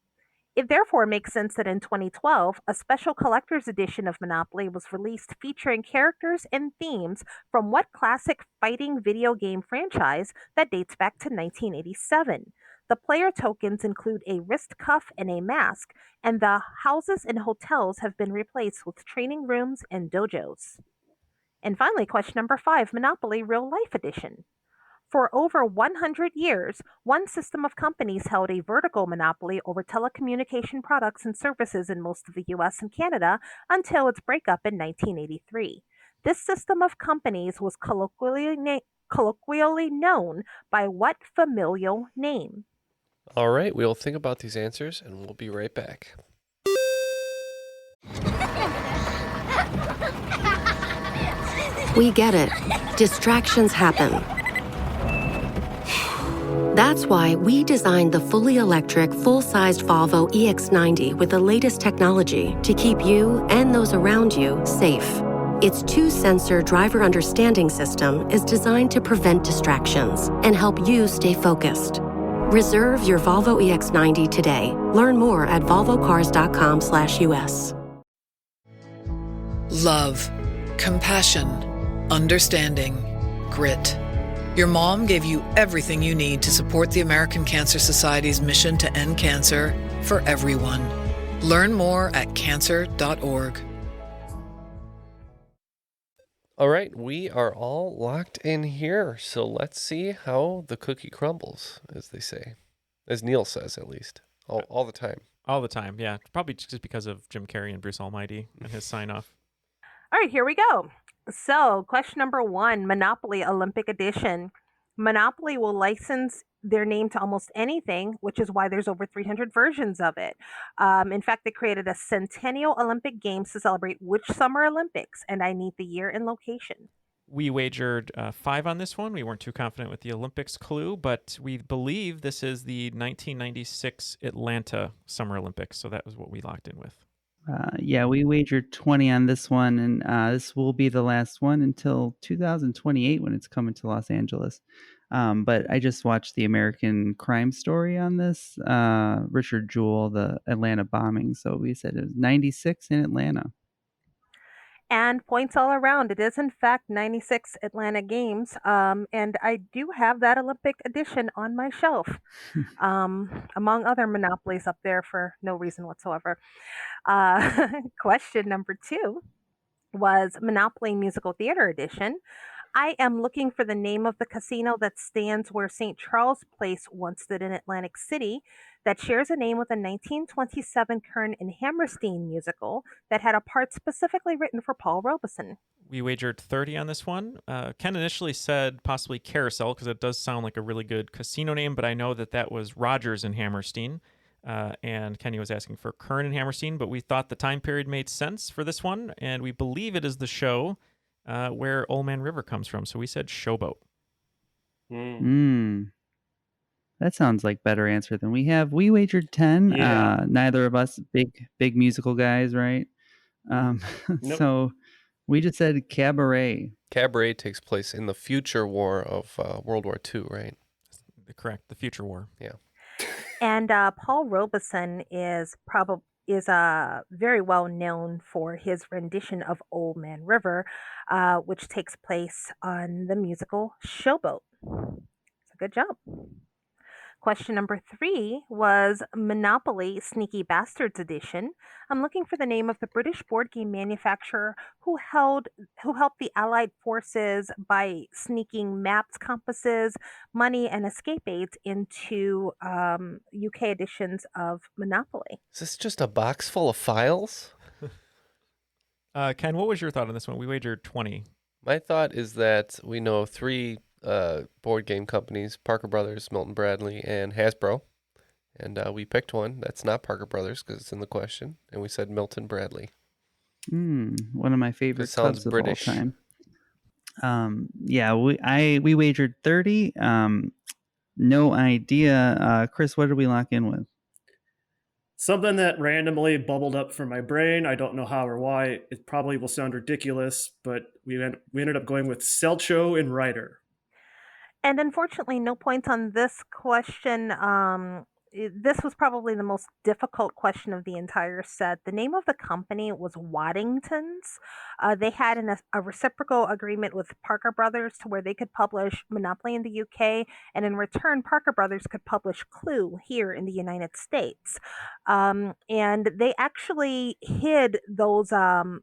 It therefore makes sense that in 2012, a special collector's edition of Monopoly was released featuring characters and themes from what classic fighting video game franchise that dates back to 1987. The player tokens include a wrist cuff and a mask, and the houses and hotels have been replaced with training rooms and dojos. And finally, question number 5, Monopoly Real Life Edition. For over 100 years, one system of companies held a vertical monopoly over telecommunication products and services in most of the US and Canada until its breakup in 1983. This system of companies was colloquially known by what familial name? All right, we'll think about these answers and we'll be right back. We get it. Distractions happen. That's why we designed the fully electric, full-sized Volvo EX90 with the latest technology to keep you and those around you safe. Its two-sensor driver understanding system is designed to prevent distractions and help you stay focused. Reserve your Volvo EX90 today. Learn more at volvocars.com/US. Love, compassion, understanding, grit. Your mom gave you everything you need to support the American Cancer Society's mission to end cancer for everyone. Learn more at cancer.org. All right, we are all locked in here, so let's see how the cookie crumbles, as they say. As Neal says, at least. All the time. All the time, yeah. Probably just because of Jim Carrey and Bruce Almighty and his sign-off. All right, here we go. So, question number 1, Monopoly Olympic Edition. Monopoly will license their name to almost anything, which is why there's over 300 versions of it. In fact, they created a Centennial Olympic Games to celebrate which Summer Olympics, and I need the year and location. We wagered 5 on this one. We weren't too confident with the Olympics clue, but we believe this is the 1996 Atlanta Summer Olympics, so that was what we locked in with. Yeah, we wagered 20 on this one, and this will be the last one until 2028 when it's coming to Los Angeles. But I just watched the American Crime Story on this, Richard Jewell, the Atlanta bombing. So we said it was 96 in Atlanta. And points all around. It is, in fact, 96 Atlanta Games. And I do have that Olympic edition on my shelf, among other monopolies up there for no reason whatsoever. Question number 2 was Monopoly Musical Theater Edition. I am looking for the name of the casino that stands where St. Charles Place once stood in Atlantic City, that shares a name with a 1927 Kern and Hammerstein musical that had a part specifically written for Paul Robeson. We wagered 30 on this one. Ken initially said possibly Carousel because it does sound like a really good casino name, but I know that was Rogers and Hammerstein. And Kenny was asking for Kern and Hammerstein, but we thought the time period made sense for this one, and we believe it is the show where Old Man River comes from. So we said Showboat. That sounds like better answer than we have. We wagered 10. Yeah. Neither of us big musical guys, right? Nope. So we just said Cabaret. Cabaret takes place in the future war of World War II, right? Correct. The future war. Yeah. And Paul Robeson is very well known for his rendition of Old Man River, which takes place on the musical Showboat. So good job. Question number 3 was Monopoly Sneaky Bastards Edition. I'm looking for the name of the British board game manufacturer who helped the Allied forces by sneaking maps, compasses, money, and escape aids into UK editions of Monopoly. Is this just a box full of files? Ken, what was your thought on this one? We wagered 20. My thought is that we know 3 board game companies, Parker Brothers, Milton Bradley, and Hasbro. And we picked one that's not Parker Brothers because it's in the question. And we said Milton Bradley. One of my favorite sounds clubs British. of all time. Yeah, we wagered 30. No idea. Chris, what did we lock in with? Something that randomly bubbled up from my brain. I don't know how or why. It probably will sound ridiculous, but we ended up going with Selcho and Ryder. And unfortunately, no points on this question. This was probably the most difficult question of the entire set. The name of the company was Waddington's. They had a reciprocal agreement with Parker Brothers to where they could publish Monopoly in the UK, and in return, Parker Brothers could publish Clue here in the United States. And they actually hid those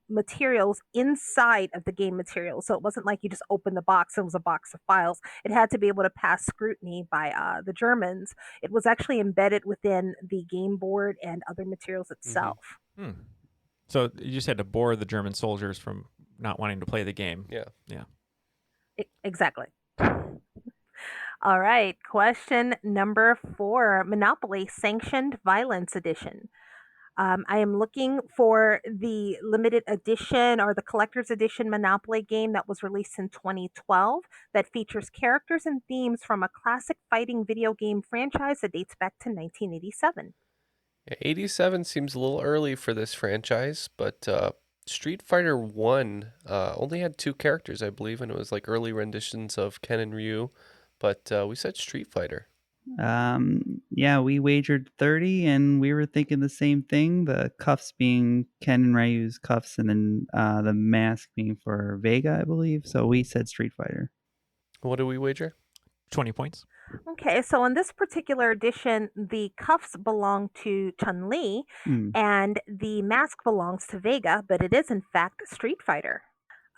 materials inside of the game materials. So it wasn't like you just opened the box, it was a box of files. It had to be able to pass scrutiny by the Germans. It was actually embedded within the game board and other materials itself. Mm-hmm. So you just had to bore the German soldiers from not wanting to play the game. Yeah. Exactly. All right. Question number 4, Monopoly Sanctioned Violence Edition. I am looking for the limited edition or the collector's edition Monopoly game that was released in 2012 that features characters and themes from a classic fighting video game franchise that dates back to 1987. Yeah, 87 seems a little early for this franchise, but Street Fighter 1 only had 2 characters, I believe, and it was like early renditions of Ken and Ryu, but we said Street Fighter. Yeah, we wagered 30 and we were thinking the same thing. The cuffs being Ken and Ryu's cuffs and then the mask being for Vega, I believe. So we said Street Fighter. What do we wager? 20 points. Okay, so in this particular edition, the cuffs belong to Chun-Li and the mask belongs to Vega, but it is in fact Street Fighter.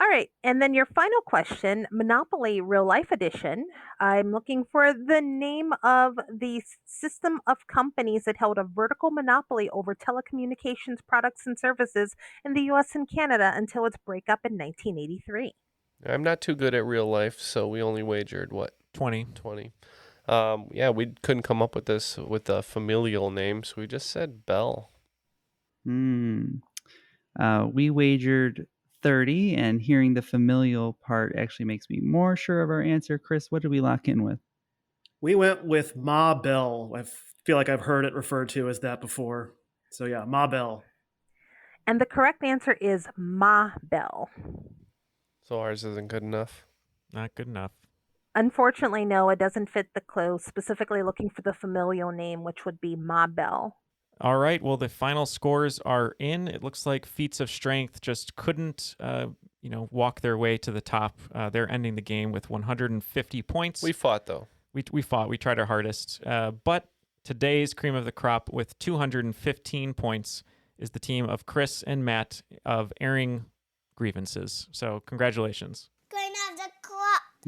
All right, and then your final question, Monopoly Real Life Edition. I'm looking for the name of the system of companies that held a vertical monopoly over telecommunications products and services in the US and Canada until its breakup in 1983. I'm not too good at real life, so we only wagered, what? 20. Yeah, we couldn't come up with this with a familial name, so we just said Bell. We wagered 30, and hearing the familial part actually makes me more sure of our answer. Chris, what did we lock in with? We went with Ma Bell. I feel like I've heard it referred to as that before. So yeah, Ma Bell. And the correct answer is Ma Bell. So ours isn't good enough? Not good enough. Unfortunately, no, it doesn't fit the clue, specifically looking for the familial name, which would be Ma Bell. All right, well, the final scores are in. It looks like Feats of Strength just couldn't, walk their way to the top. They're ending the game with 150 points. We fought, though. We fought. We tried our hardest. But today's cream of the crop with 215 points is the team of Chris and Matt of Airing Grievances. So congratulations.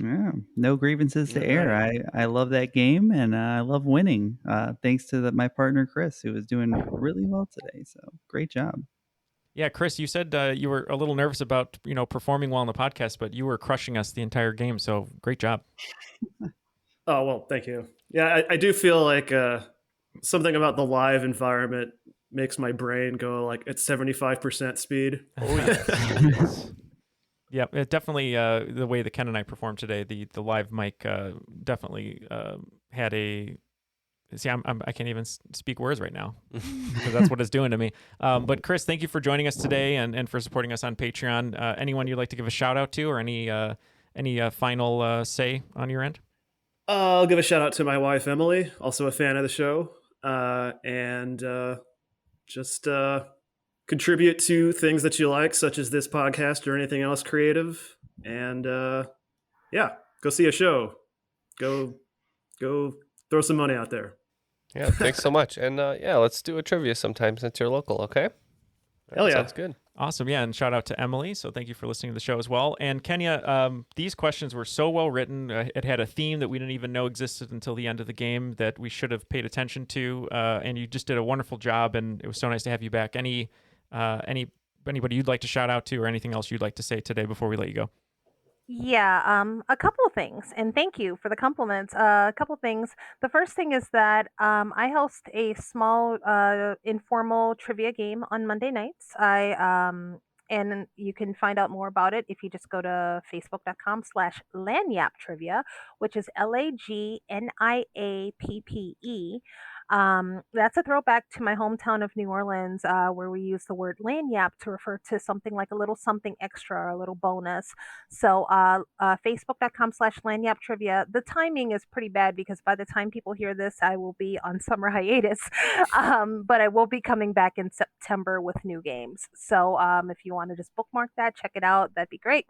Yeah, no grievances to air. I love that game, and I love winning. Thanks to my partner Chris, who was doing really well today. So great job. Yeah, Chris, you said you were a little nervous about performing well on the podcast, but you were crushing us the entire game. So great job. Oh well, thank you. Yeah, I do feel like something about the live environment makes my brain go like at 75% speed. Oh yeah. Yeah, it definitely the way that Ken and I performed today, the live mic definitely had a. See, I can't even speak words right now because that's what it's doing to me. But Chris, thank you for joining us today and for supporting us on Patreon. Anyone you'd like to give a shout out to, or any final say on your end? I'll give a shout out to my wife Emily, also a fan of the show, and just. Contribute to things that you like, such as this podcast or anything else creative. And yeah, go see a show. Go throw some money out there. Yeah, thanks so much. And yeah, let's do a trivia sometime since you're local, okay? Hell yeah. Sounds good. Awesome. Yeah, and shout out to Emily. So thank you for listening to the show as well. And Kenya, these questions were so well written. It had a theme that we didn't even know existed until the end of the game that we should have paid attention to. And you just did a wonderful job, and it was so nice to have you back. Anybody you'd like to shout out to, or anything else you'd like to say today before we let you go? Yeah, a couple of things, and thank you for the compliments. A couple of things. The first thing is that I host a small informal trivia game on Monday nights. And you can find out more about it if you just go to facebook.com/lagniappe, which is LAGNIAPPE. That's a throwback to my hometown of New Orleans, where we use the word lagniappe to refer to something like a little something extra or a little bonus. So facebook.com/lagniappe. The timing is pretty bad because by the time people hear this, I will be on summer hiatus. But I will be coming back in September with new games. So if you want to just bookmark that, check it out, that'd be great.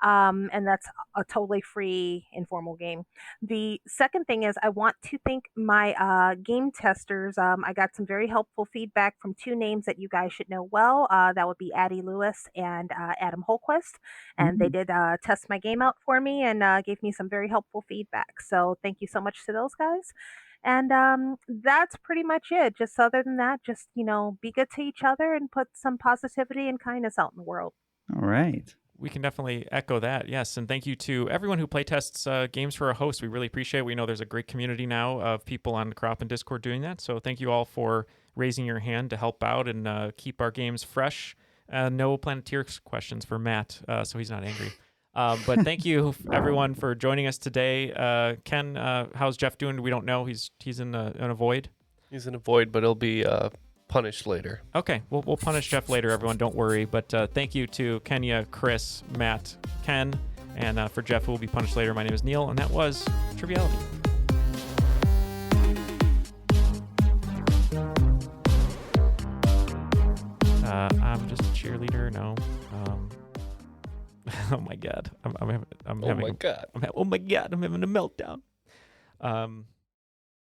And that's a totally free informal game. The second thing is I want to thank my game testers. I got some very helpful feedback from two names that you guys should know well. That would be Addie Lewis and Adam Holquist. And they did test my game out for me and gave me some very helpful feedback. So thank you so much to those guys. And that's pretty much it. Just other than that, just, be good to each other and put some positivity and kindness out in the world. All right. We can definitely echo that. Yes. And thank you to everyone who playtests games for a host. We really appreciate it. We know there's a great community now of people on Crop and Discord doing that. So thank you all for raising your hand to help out and keep our games fresh. No Planeteer questions for Matt, so he's not angry. But thank you, everyone, for joining us today. Ken, how's Jeff doing? We don't know. He's in a void. He's in a void, but he'll be punished later. Okay, we'll punish Jeff later, everyone. Don't worry. But thank you to Kenya, Chris, Matt, Ken, and for Jeff, who will be punished later. My name is Neal, and that was Triviality. I'm just a cheerleader. No. Oh my god. I'm having a meltdown.